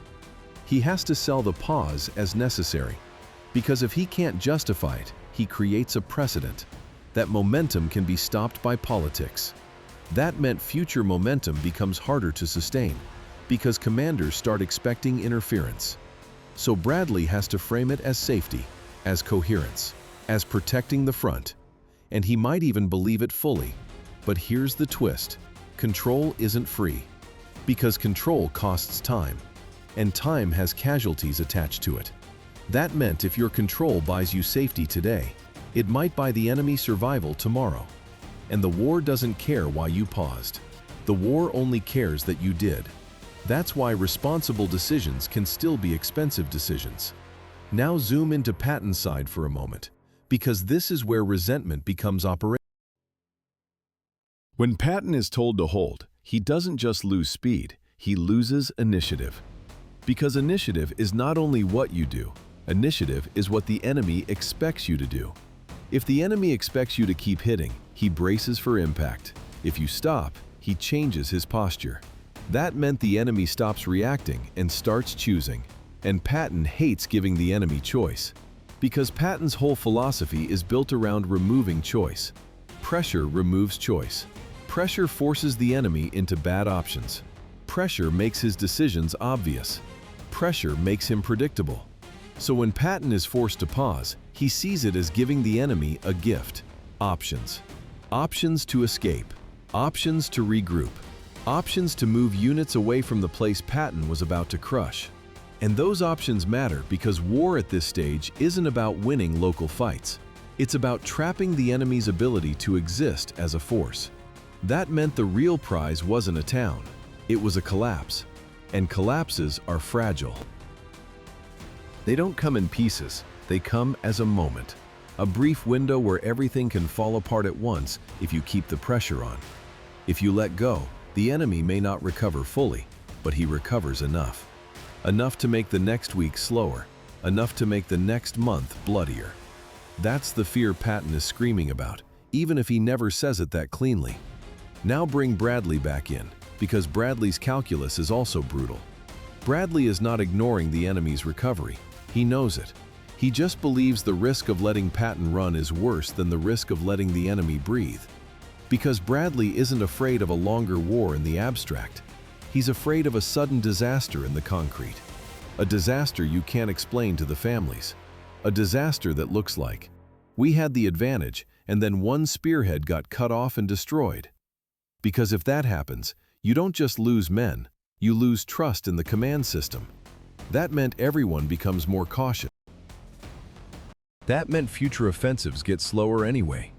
He has to sell the pause as necessary, because if he can't justify it, he creates a precedent. That momentum can be stopped by politics. That meant future momentum becomes harder to sustain, because commanders start expecting interference. So Bradley has to frame it as safety, as coherence, as protecting the front. And he might even believe it fully. But here's the twist. Control isn't free, because control costs time, and time has casualties attached to it. That meant if your control buys you safety today, it might buy the enemy survival tomorrow. And the war doesn't care why you paused. The war only cares that you did. That's why responsible decisions can still be expensive decisions. Now zoom into Patton's side for a moment, because this is where resentment becomes operational. When Patton is told to hold, he doesn't just lose speed, he loses initiative. Because initiative is not only what you do, initiative is what the enemy expects you to do. If the enemy expects you to keep hitting, he braces for impact. If you stop, he changes his posture. That meant the enemy stops reacting and starts choosing. And Patton hates giving the enemy choice, because Patton's whole philosophy is built around removing choice. Pressure removes choice. Pressure forces the enemy into bad options. Pressure makes his decisions obvious. Pressure makes him predictable. So when Patton is forced to pause, he sees it as giving the enemy a gift. Options. Options to escape. Options to regroup. Options to move units away from the place Patton was about to crush. And those options matter because war at this stage isn't about winning local fights. It's about trapping the enemy's ability to exist as a force. That meant the real prize wasn't a town. It was a collapse. And collapses are fragile. They don't come in pieces. They come as a moment. A brief window where everything can fall apart at once if you keep the pressure on. If you let go, the enemy may not recover fully, but he recovers enough. Enough to make the next week slower, enough to make the next month bloodier. That's the fear Patton is screaming about, even if he never says it that cleanly. Now bring Bradley back in, because Bradley's calculus is also brutal. Bradley is not ignoring the enemy's recovery. He knows it. He just believes the risk of letting Patton run is worse than the risk of letting the enemy breathe. Because Bradley isn't afraid of a longer war in the abstract. He's afraid of a sudden disaster in the concrete. A disaster you can't explain to the families. A disaster that looks like, we had the advantage, and then one spearhead got cut off and destroyed. Because if that happens, you don't just lose men, you lose trust in the command system. That meant everyone becomes more cautious. That meant future offensives get slower anyway.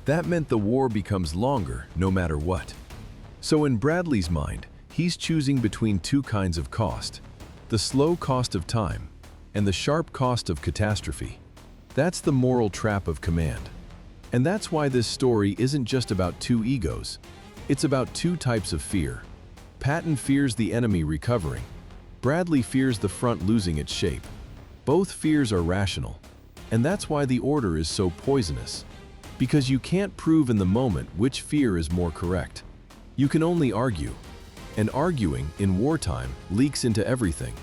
That meant the war becomes longer no matter what. So in Bradley's mind, he's choosing between two kinds of cost: the slow cost of time and the sharp cost of catastrophe. That's the moral trap of command. And that's why this story isn't just about two egos. It's about two types of fear. Patton fears the enemy recovering. Bradley fears the front losing its shape. Both fears are rational. And that's why the order is so poisonous. Because you can't prove in the moment which fear is more correct. You can only argue. And arguing, in wartime, leaks into everything.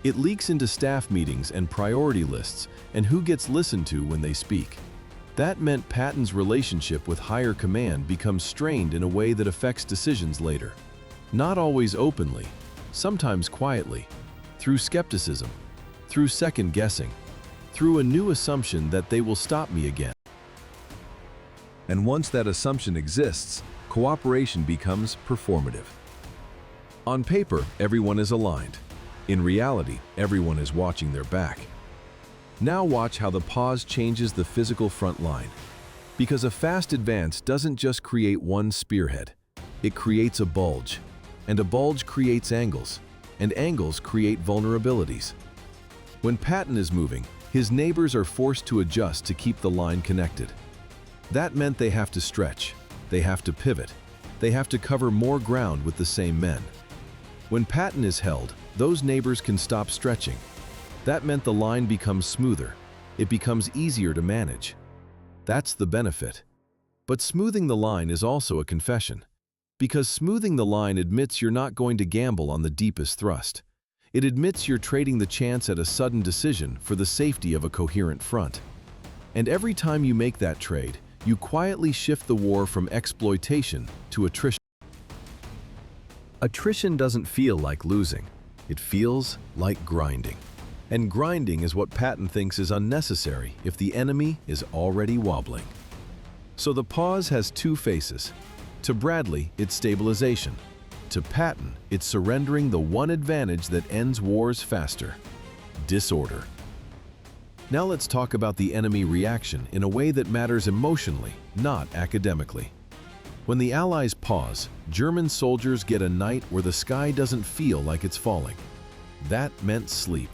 It leaks into staff meetings and priority lists and who gets listened to when they speak. That meant Patton's relationship with higher command becomes strained in a way that affects decisions later. Not always openly, sometimes quietly, through skepticism, through second guessing, through a new assumption that they will stop me again. And once that assumption exists, cooperation becomes performative. On paper, everyone is aligned. In reality, everyone is watching their back. Now watch how the pause changes the physical front line. Because a fast advance doesn't just create one spearhead. It creates a bulge. And a bulge creates angles. And angles create vulnerabilities. When Patton is moving, his neighbors are forced to adjust to keep the line connected. That meant they have to stretch. They have to pivot. They have to cover more ground with the same men. When Patton is held, those neighbors can stop stretching. That meant the line becomes smoother. It becomes easier to manage. That's the benefit. But smoothing the line is also a confession. Because smoothing the line admits you're not going to gamble on the deepest thrust. It admits you're trading the chance at a sudden decision for the safety of a coherent front. And every time you make that trade, you quietly shift the war from exploitation to attrition. Attrition doesn't feel like losing. It feels like grinding. And grinding is what Patton thinks is unnecessary if the enemy is already wobbling. So the pause has two faces. To Bradley, it's stabilization. To Patton, it's surrendering the one advantage that ends wars faster: disorder. Now let's talk about the enemy reaction in a way that matters emotionally, not academically. When the Allies pause, German soldiers get a night where the sky doesn't feel like it's falling. That meant sleep.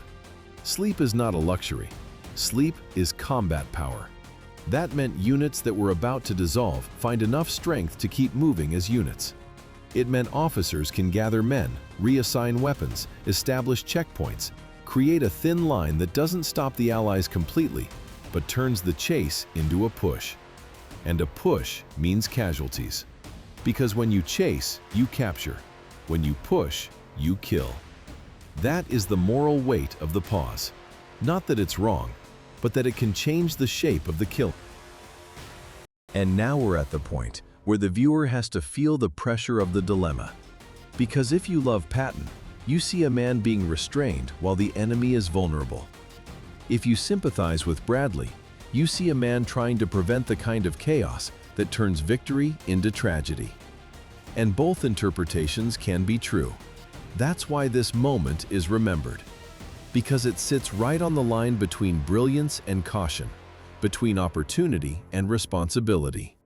Sleep is not a luxury. Sleep is combat power. That meant units that were about to dissolve find enough strength to keep moving as units. It meant officers can gather men, reassign weapons, establish checkpoints, create a thin line that doesn't stop the Allies completely, but turns the chase into a push. And a push means casualties. Because when you chase, you capture. When you push, you kill. That is the moral weight of the pause. Not that it's wrong, but that it can change the shape of the kill. And now we're at the point where the viewer has to feel the pressure of the dilemma. Because if you love Patton, you see a man being restrained while the enemy is vulnerable. If you sympathize with Bradley, you see a man trying to prevent the kind of chaos that turns victory into tragedy. And both interpretations can be true. That's why this moment is remembered. Because it sits right on the line between brilliance and caution, between opportunity and responsibility.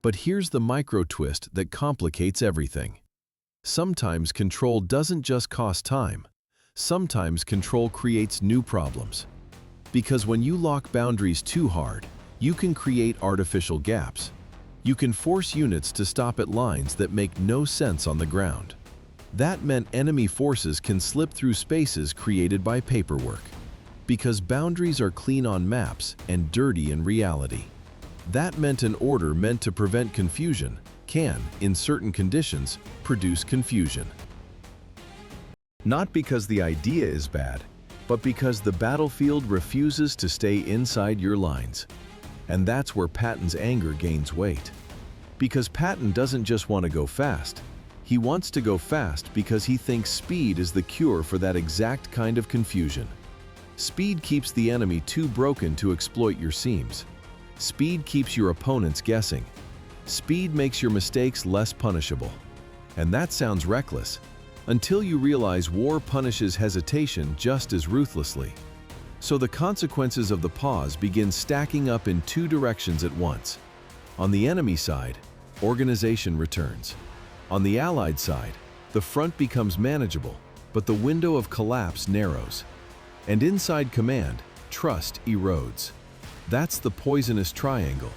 But here's the micro twist that complicates everything. Sometimes control doesn't just cost time. Sometimes control creates new problems. Because when you lock boundaries too hard, you can create artificial gaps. You can force units to stop at lines that make no sense on the ground. That meant enemy forces can slip through spaces created by paperwork. Because boundaries are clean on maps and dirty in reality. That meant an order meant to prevent confusion can, in certain conditions, produce confusion. Not because the idea is bad, but because the battlefield refuses to stay inside your lines. And that's where Patton's anger gains weight. Because Patton doesn't just want to go fast. He wants to go fast because he thinks speed is the cure for that exact kind of confusion. Speed keeps the enemy too broken to exploit your seams. Speed keeps your opponents guessing. Speed makes your mistakes less punishable. And that sounds reckless, until you realize war punishes hesitation just as ruthlessly. So the consequences of the pause begin stacking up in two directions at once. On the enemy side, organization returns. On the Allied side, the front becomes manageable, but the window of collapse narrows. And inside command, trust erodes. That's the poisonous triangle.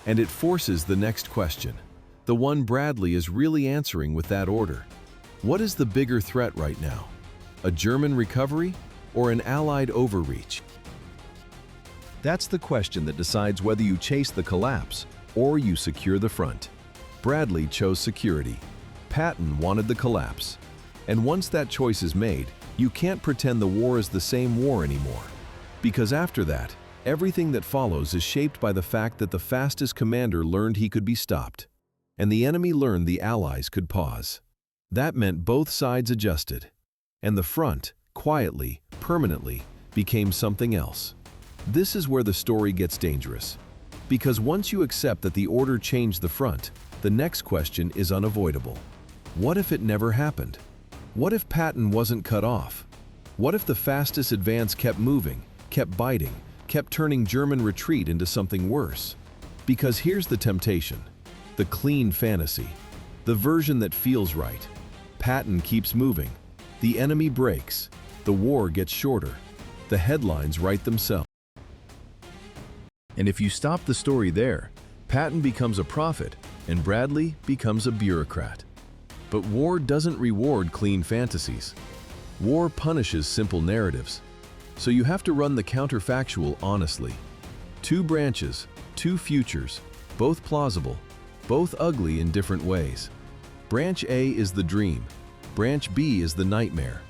And it forces the next question, the one Bradley is really answering with that order. What is the bigger threat right now? A German recovery or an Allied overreach? That's the question that decides whether you chase the collapse or you secure the front. Bradley chose security. Patton wanted the collapse. And once that choice is made, you can't pretend the war is the same war anymore. Because after that, everything that follows is shaped by the fact that the fastest commander learned he could be stopped, and the enemy learned the Allies could pause. That meant both sides adjusted, and the front, quietly, permanently, became something else. This is where the story gets dangerous. Because once you accept that the order changed the front, the next question is unavoidable. What if it never happened? What if Patton wasn't cut off? What if the fastest advance kept moving, kept biting, kept turning German retreat into something worse? Because here's the temptation. The clean fantasy. The version that feels right. Patton keeps moving. The enemy breaks. The war gets shorter. The headlines write themselves. And if you stop the story there, Patton becomes a prophet and Bradley becomes a bureaucrat. But war doesn't reward clean fantasies. War punishes simple narratives. So you have to run the counterfactual honestly. Two branches, two futures, both plausible, both ugly in different ways. Branch A is the dream. Branch B is the nightmare.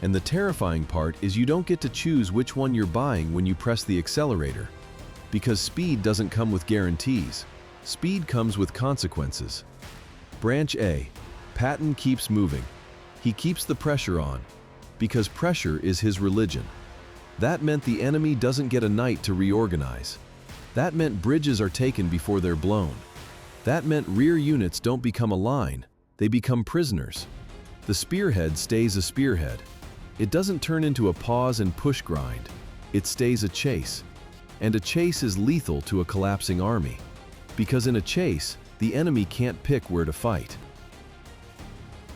And the terrifying part is you don't get to choose which one you're buying when you press the accelerator. Because speed doesn't come with guarantees. Speed comes with consequences. Branch A. Patton keeps moving. He keeps the pressure on. Because pressure is his religion. That meant the enemy doesn't get a night to reorganize. That meant bridges are taken before they're blown. That meant rear units don't become a line, they become prisoners. The spearhead stays a spearhead. It doesn't turn into a pause and push grind. It stays a chase. And a chase is lethal to a collapsing army. Because in a chase, the enemy can't pick where to fight.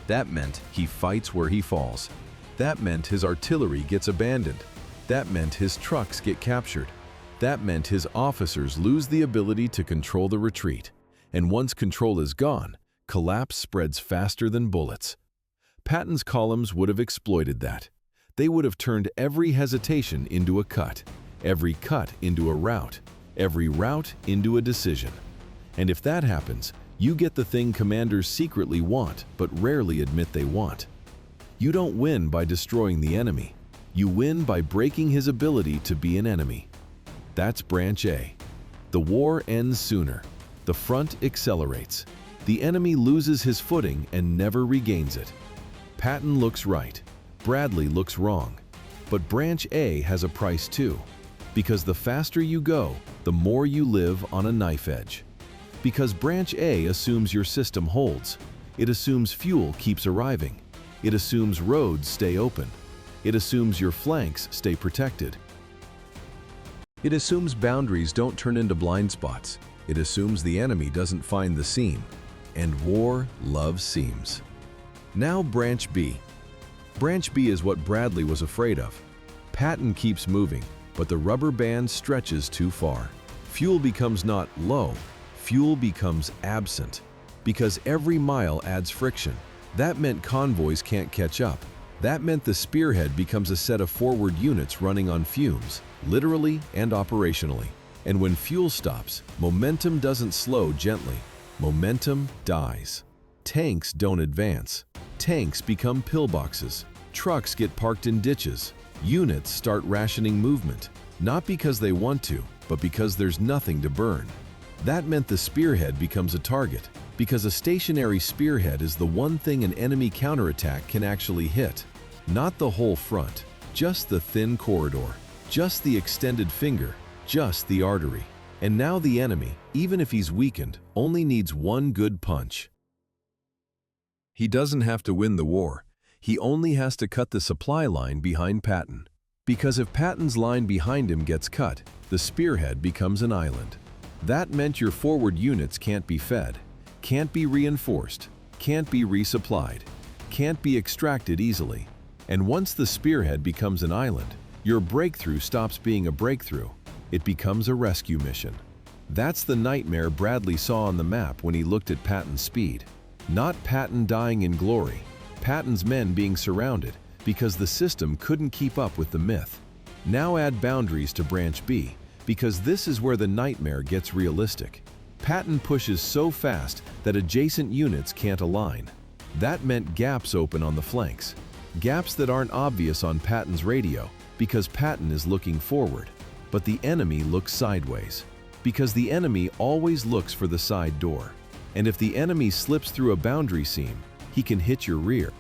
That meant he fights where he falls. That meant his artillery gets abandoned. That meant his trucks get captured. That meant his officers lose the ability to control the retreat. And once control is gone, collapse spreads faster than bullets. Patton's columns would have exploited that. They would have turned every hesitation into a cut, every cut into a rout, every rout into a decision. And if that happens, you get the thing commanders secretly want but rarely admit they want. You don't win by destroying the enemy. You win by breaking his ability to be an enemy. That's Branch A. The war ends sooner. The front accelerates. The enemy loses his footing and never regains it. Patton looks right. Bradley looks wrong. But Branch A has a price too. Because the faster you go, the more you live on a knife edge. Because Branch A assumes your system holds. It assumes fuel keeps arriving. It assumes roads stay open. It assumes your flanks stay protected. It assumes boundaries don't turn into blind spots. It assumes the enemy doesn't find the seam. And war loves seams. Now Branch B. Branch B is what Bradley was afraid of. Patton keeps moving, but the rubber band stretches too far. Fuel becomes not low, fuel becomes absent. Because every mile adds friction. That meant convoys can't catch up. That meant the spearhead becomes a set of forward units running on fumes, literally and operationally. And when fuel stops, momentum doesn't slow gently. Momentum dies. Tanks don't advance. Tanks become pillboxes. Trucks get parked in ditches. Units start rationing movement, not because they want to, but because there's nothing to burn. That meant the spearhead becomes a target, because a stationary spearhead is the one thing an enemy counterattack can actually hit. Not the whole front, just the thin corridor, just the extended finger, just the artery. And now the enemy, even if he's weakened, only needs one good punch. He doesn't have to win the war. He only has to cut the supply line behind Patton. Because if Patton's line behind him gets cut, the spearhead becomes an island. That meant your forward units can't be fed, can't be reinforced, can't be resupplied, can't be extracted easily. And once the spearhead becomes an island, your breakthrough stops being a breakthrough. It becomes a rescue mission. That's the nightmare Bradley saw on the map when he looked at Patton's speed. Not Patton dying in glory, Patton's men being surrounded because the system couldn't keep up with the myth. Now add boundaries to Branch B, because this is where the nightmare gets realistic. Patton pushes so fast that adjacent units can't align. That meant gaps open on the flanks. Gaps that aren't obvious on Patton's radio because Patton is looking forward, but the enemy looks sideways because the enemy always looks for the side door. And if the enemy slips through a boundary seam, he can hit your rear.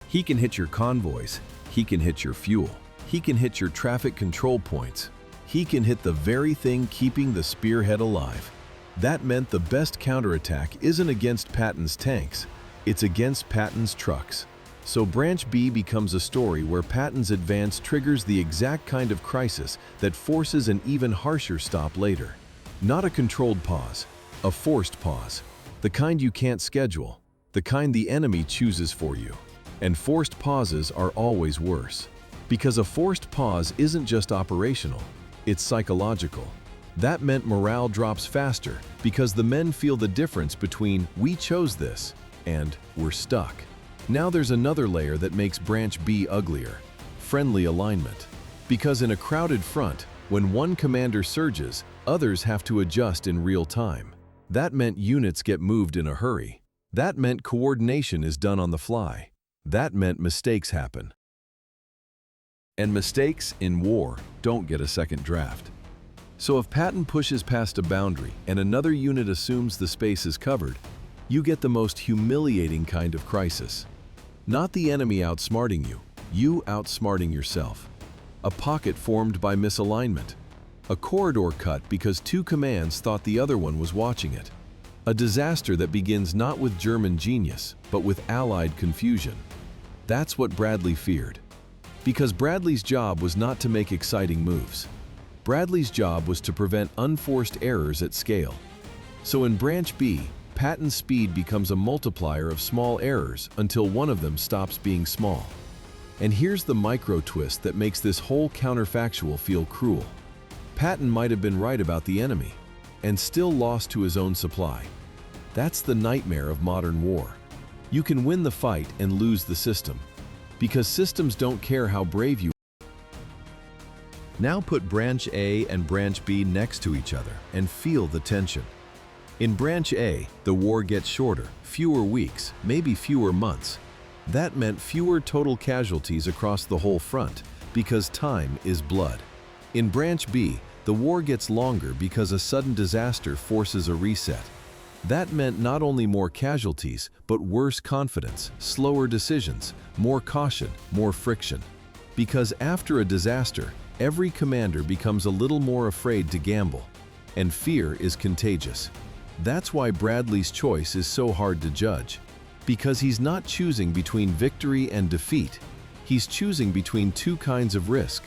He can hit your convoys. He can hit your fuel. He can hit your traffic control points. He can hit the very thing keeping the spearhead alive. That meant the best counterattack isn't against Patton's tanks, it's against Patton's trucks. So Branch B becomes a story where Patton's advance triggers the exact kind of crisis that forces an even harsher stop later. Not a controlled pause, a forced pause. The kind you can't schedule, the kind the enemy chooses for you. And forced pauses are always worse. Because a forced pause isn't just operational, it's psychological. That meant morale drops faster because the men feel the difference between "we chose this" and "we're stuck." Now there's another layer that makes Branch B uglier: friendly alignment. Because in a crowded front, when one commander surges, others have to adjust in real time. That meant units get moved in a hurry. That meant coordination is done on the fly. That meant mistakes happen. And mistakes in war don't get a second draft. So if Patton pushes past a boundary and another unit assumes the space is covered, you get the most humiliating kind of crisis. Not the enemy outsmarting you outsmarting yourself. A pocket formed by misalignment. A corridor cut because two commands thought the other one was watching it. A disaster that begins not with German genius, but with Allied confusion. That's what Bradley feared. Because Bradley's job was not to make exciting moves. Bradley's job was to prevent unforced errors at scale. So in Branch B, Patton's speed becomes a multiplier of small errors until one of them stops being small. And here's the micro twist that makes this whole counterfactual feel cruel. Patton might have been right about the enemy, and still lost to his own supply. That's the nightmare of modern war. You can win the fight and lose the system, because systems don't care how brave you are. Now put Branch A and Branch B next to each other and feel the tension. In Branch A, the war gets shorter, fewer weeks, maybe fewer months. That meant fewer total casualties across the whole front, because time is blood. In Branch B, the war gets longer because a sudden disaster forces a reset. That meant not only more casualties, but worse confidence, slower decisions, more caution, more friction. Because after a disaster, every commander becomes a little more afraid to gamble, and fear is contagious. That's why Bradley's choice is so hard to judge. Because he's not choosing between victory and defeat, he's choosing between two kinds of risk: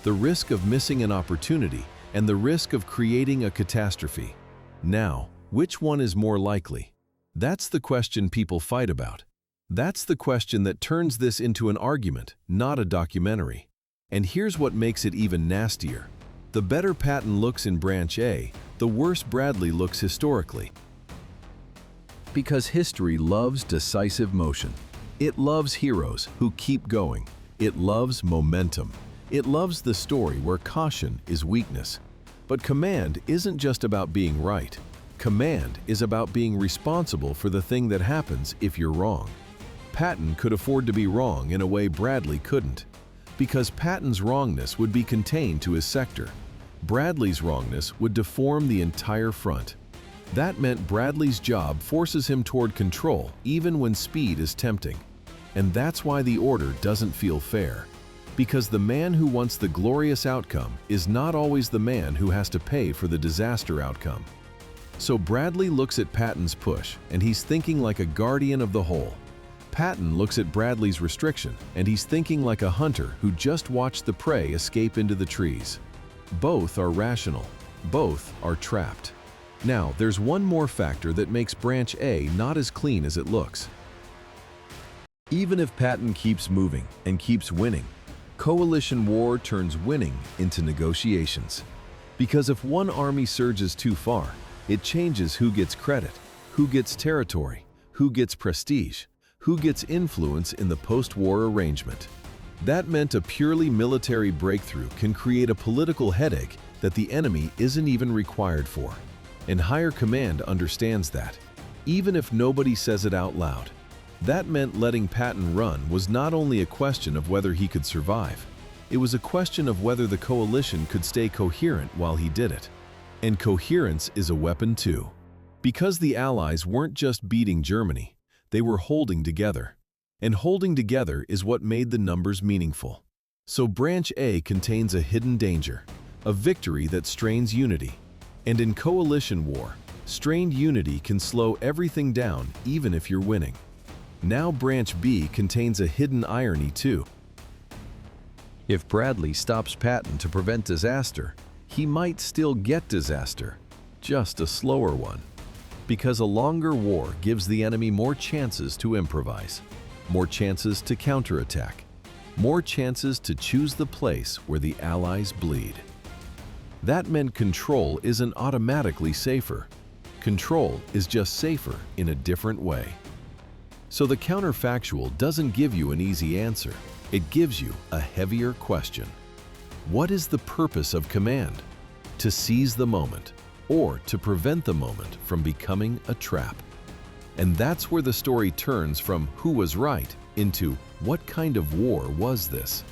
the risk of missing an opportunity and the risk of creating a catastrophe. Now, which one is more likely? That's the question people fight about. That's the question that turns this into an argument, not a documentary. And here's what makes it even nastier. The better Patton looks in Branch A, the worse Bradley looks historically. Because history loves decisive motion. It loves heroes who keep going. It loves momentum. It loves the story where caution is weakness. But command isn't just about being right. Command is about being responsible for the thing that happens if you're wrong. Patton could afford to be wrong in a way Bradley couldn't. Because Patton's wrongness would be contained to his sector. Bradley's wrongness would deform the entire front. That meant Bradley's job forces him toward control even when speed is tempting. And that's why the order doesn't feel fair. Because the man who wants the glorious outcome is not always the man who has to pay for the disaster outcome. So Bradley looks at Patton's push, and he's thinking like a guardian of the whole. Patton looks at Bradley's restriction, and he's thinking like a hunter who just watched the prey escape into the trees. Both are rational. Both are trapped. Now, there's one more factor that makes Branch A not as clean as it looks. Even if Patton keeps moving and keeps winning, coalition war turns winning into negotiations. Because if one army surges too far, it changes who gets credit, who gets territory, who gets prestige, who gets influence in the post-war arrangement. That meant a purely military breakthrough can create a political headache that the enemy isn't even required for. And higher command understands that, even if nobody says it out loud. That meant letting Patton run was not only a question of whether he could survive, it was a question of whether the coalition could stay coherent while he did it. And coherence is a weapon too. Because the Allies weren't just beating Germany, they were holding together. And holding together is what made the numbers meaningful. So Branch A contains a hidden danger, a victory that strains unity. And in coalition war, strained unity can slow everything down even if you're winning. Now Branch B contains a hidden irony too. If Bradley stops Patton to prevent disaster, he might still get disaster, just a slower one. Because a longer war gives the enemy more chances to improvise, more chances to counterattack, more chances to choose the place where the Allies bleed. That meant control isn't automatically safer. Control is just safer in a different way. So the counterfactual doesn't give you an easy answer. It gives you a heavier question. What is the purpose of command? To seize the moment, or to prevent the moment from becoming a trap? And that's where the story turns from who was right into what kind of war was this?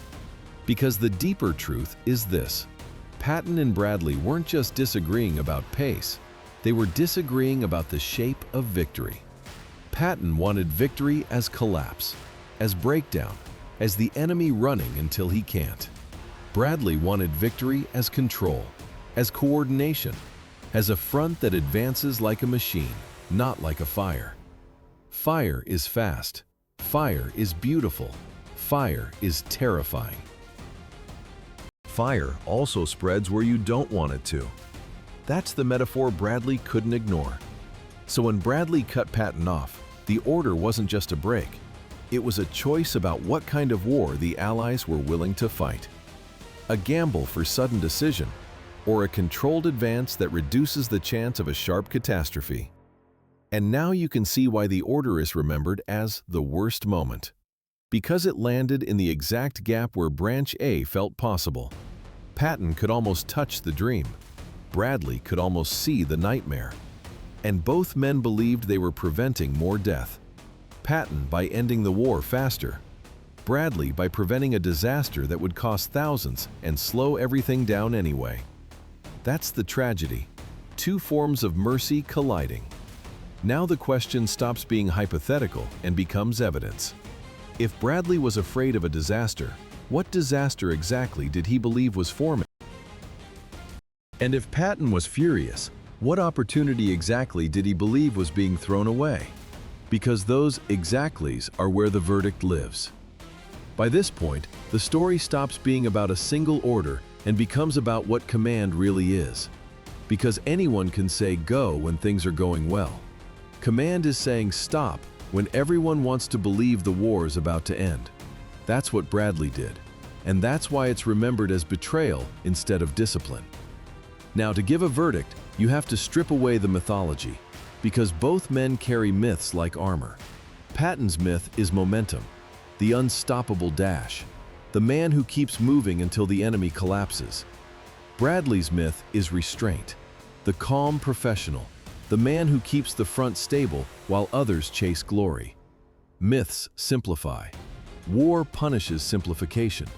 Because the deeper truth is this: Patton and Bradley weren't just disagreeing about pace, they were disagreeing about the shape of victory. Patton wanted victory as collapse, as breakdown, as the enemy running until he can't. Bradley wanted victory as control, as coordination, as a front that advances like a machine, not like a fire. Fire is fast. Fire is beautiful. Fire is terrifying. Fire also spreads where you don't want it to. That's the metaphor Bradley couldn't ignore. So when Bradley cut Patton off, the order wasn't just a break. It was a choice about what kind of war the Allies were willing to fight. A gamble for sudden decision, or a controlled advance that reduces the chance of a sharp catastrophe. And now you can see why the order is remembered as the worst moment. Because it landed in the exact gap where Branch A felt possible. Patton could almost touch the dream. Bradley could almost see the nightmare. And both men believed they were preventing more death. Patton by ending the war faster. Bradley by preventing a disaster that would cost thousands and slow everything down anyway. That's the tragedy. Two forms of mercy colliding. Now the question stops being hypothetical and becomes evidence. If Bradley was afraid of a disaster, what disaster exactly did he believe was forming? And if Patton was furious, what opportunity exactly did he believe was being thrown away? Because those exactlys are where the verdict lives. By this point, the story stops being about a single order and becomes about what command really is. Because anyone can say go when things are going well. Command is saying stop when everyone wants to believe the war is about to end. That's what Bradley did. And that's why it's remembered as betrayal instead of discipline. Now, to give a verdict, you have to strip away the mythology, because both men carry myths like armor. Patton's myth is momentum, the unstoppable dash, the man who keeps moving until the enemy collapses. Bradley's myth is restraint, the calm professional, the man who keeps the front stable while others chase glory. Myths simplify. War punishes simplification.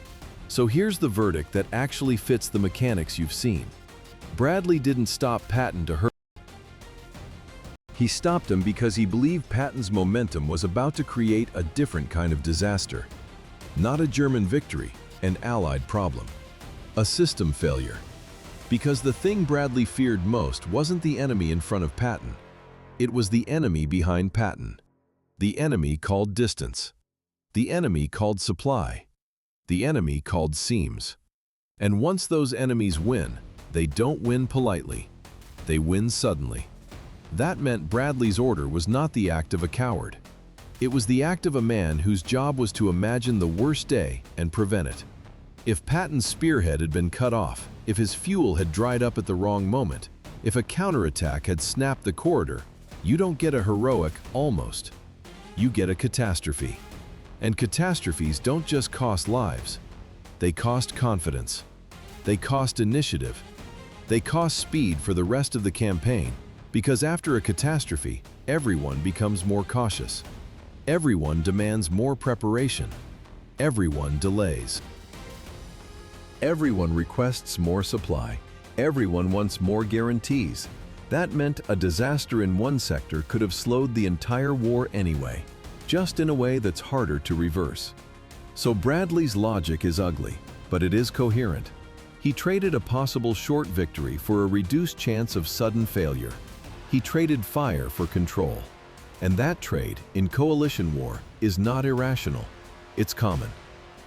So here's the verdict that actually fits the mechanics you've seen. Bradley didn't stop Patton to hurt. He stopped him because he believed Patton's momentum was about to create a different kind of disaster. Not a German victory, an Allied problem. A system failure. Because the thing Bradley feared most wasn't the enemy in front of Patton. It was the enemy behind Patton. The enemy called distance. The enemy called supply. The enemy called seams. And once those enemies win, they don't win politely. They win suddenly. That meant Bradley's order was not the act of a coward. It was the act of a man whose job was to imagine the worst day and prevent it. If Patton's spearhead had been cut off, if his fuel had dried up at the wrong moment, if a counterattack had snapped the corridor, you don't get a heroic almost. You get a catastrophe. And catastrophes don't just cost lives. They cost confidence. They cost initiative. They cost speed for the rest of the campaign, because after a catastrophe, everyone becomes more cautious. Everyone demands more preparation. Everyone delays. Everyone requests more supply. Everyone wants more guarantees. That meant a disaster in one sector could have slowed the entire war anyway, just in a way that's harder to reverse. So Bradley's logic is ugly, but it is coherent. He traded a possible short victory for a reduced chance of sudden failure. He traded fire for control. And that trade, in coalition war, is not irrational. It's common.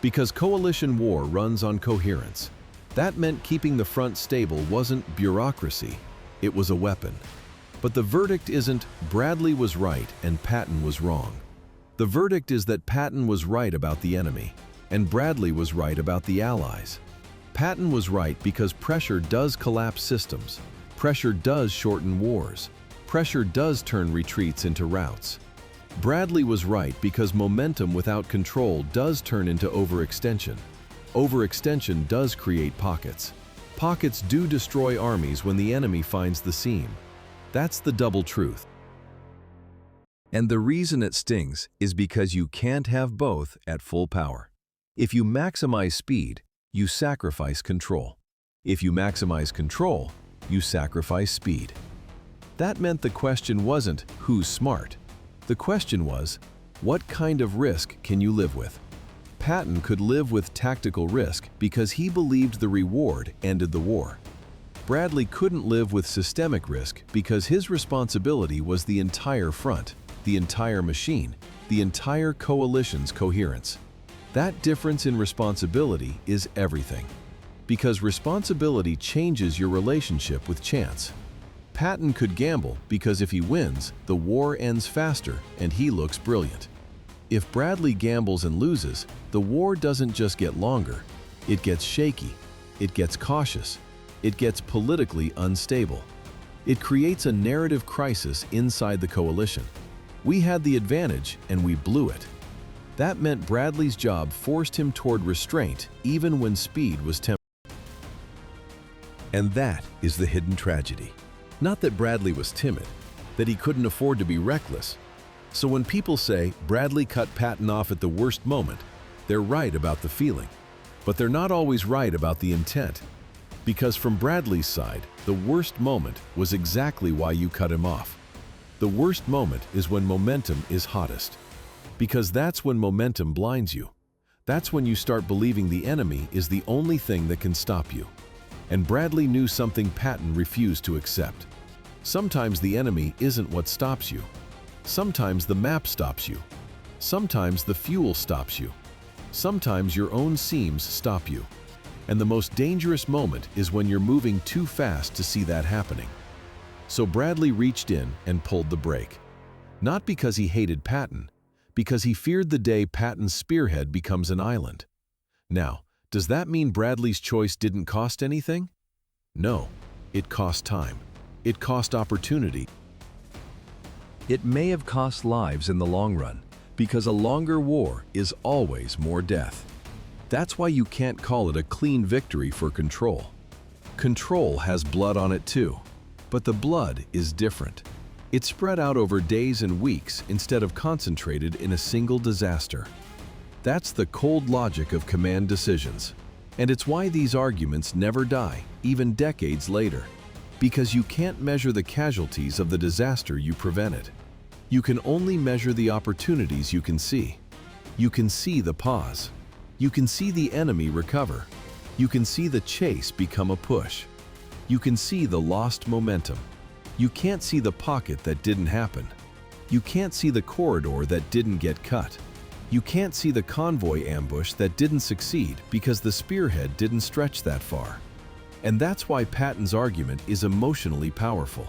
Because coalition war runs on coherence. That meant keeping the front stable wasn't bureaucracy, it was a weapon. But the verdict isn't Bradley was right and Patton was wrong. The verdict is that Patton was right about the enemy, and Bradley was right about the Allies. Patton was right because pressure does collapse systems. Pressure does shorten wars. Pressure does turn retreats into routes. Bradley was right because momentum without control does turn into overextension. Overextension does create pockets. Pockets do destroy armies when the enemy finds the seam. That's the double truth. And the reason it stings is because you can't have both at full power. If you maximize speed, you sacrifice control. If you maximize control, you sacrifice speed. That meant the question wasn't who's smart. The question was, what kind of risk can you live with? Patton could live with tactical risk because he believed the reward ended the war. Bradley couldn't live with systemic risk because his responsibility was the entire front, the entire machine, the entire coalition's coherence. That difference in responsibility is everything. Because responsibility changes your relationship with chance. Patton could gamble because if he wins, the war ends faster and he looks brilliant. If Bradley gambles and loses, the war doesn't just get longer, it gets shaky, it gets cautious, it gets politically unstable. It creates a narrative crisis inside the coalition. We had the advantage and we blew it. That meant Bradley's job forced him toward restraint even when speed was tempting. And that is the hidden tragedy. Not that Bradley was timid, that he couldn't afford to be reckless. So when people say Bradley cut Patton off at the worst moment, they're right about the feeling. But they're not always right about the intent. Because from Bradley's side, the worst moment was exactly why you cut him off. The worst moment is when momentum is hottest. Because that's when momentum blinds you. That's when you start believing the enemy is the only thing that can stop you. And Bradley knew something Patton refused to accept. Sometimes the enemy isn't what stops you. Sometimes the map stops you. Sometimes the fuel stops you. Sometimes your own seams stop you. And the most dangerous moment is when you're moving too fast to see that happening. So Bradley reached in and pulled the brake. Not because he hated Patton, because he feared the day Patton's spearhead becomes an island. Now, does that mean Bradley's choice didn't cost anything? No, it cost time. It cost opportunity. It may have cost lives in the long run, because a longer war is always more death. That's why you can't call it a clean victory for control. Control has blood on it too, but the blood is different. It's spread out over days and weeks instead of concentrated in a single disaster. That's the cold logic of command decisions. And it's why these arguments never die, even decades later. Because you can't measure the casualties of the disaster you prevented. You can only measure the opportunities you can see. You can see the pause. You can see the enemy recover. You can see the chase become a push. You can see the lost momentum. You can't see the pocket that didn't happen. You can't see the corridor that didn't get cut. You can't see the convoy ambush that didn't succeed because the spearhead didn't stretch that far. And that's why Patton's argument is emotionally powerful.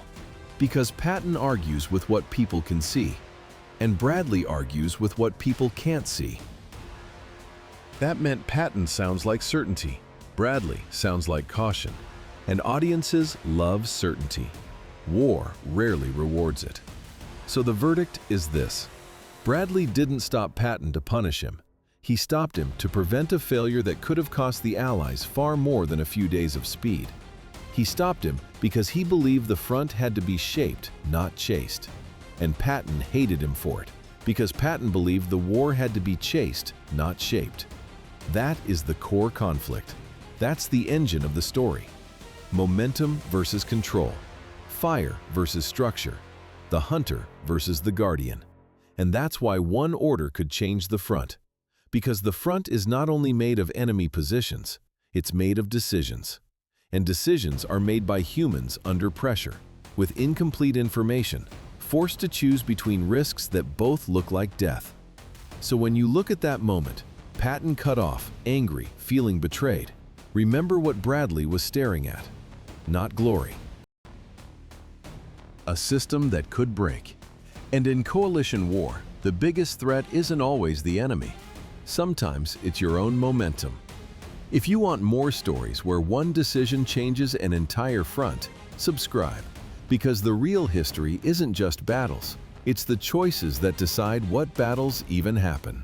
Because Patton argues with what people can see, and Bradley argues with what people can't see. That meant Patton sounds like certainty, Bradley sounds like caution, and audiences love certainty. War rarely rewards it. So the verdict is this. Bradley didn't stop Patton to punish him. He stopped him to prevent a failure that could have cost the Allies far more than a few days of speed. He stopped him because he believed the front had to be shaped, not chased. And Patton hated him for it, because Patton believed the war had to be chased, not shaped. That is the core conflict. That's the engine of the story. Momentum versus control. Fire versus structure. The hunter versus the guardian. And that's why one order could change the front. Because the front is not only made of enemy positions, it's made of decisions. And decisions are made by humans under pressure, with incomplete information, forced to choose between risks that both look like death. So when you look at that moment, Patton cut off, angry, feeling betrayed, remember what Bradley was staring at. Not glory. A system that could break. And in coalition war, the biggest threat isn't always the enemy. Sometimes it's your own momentum. If you want more stories where one decision changes an entire front, subscribe. Because the real history isn't just battles, it's the choices that decide what battles even happen.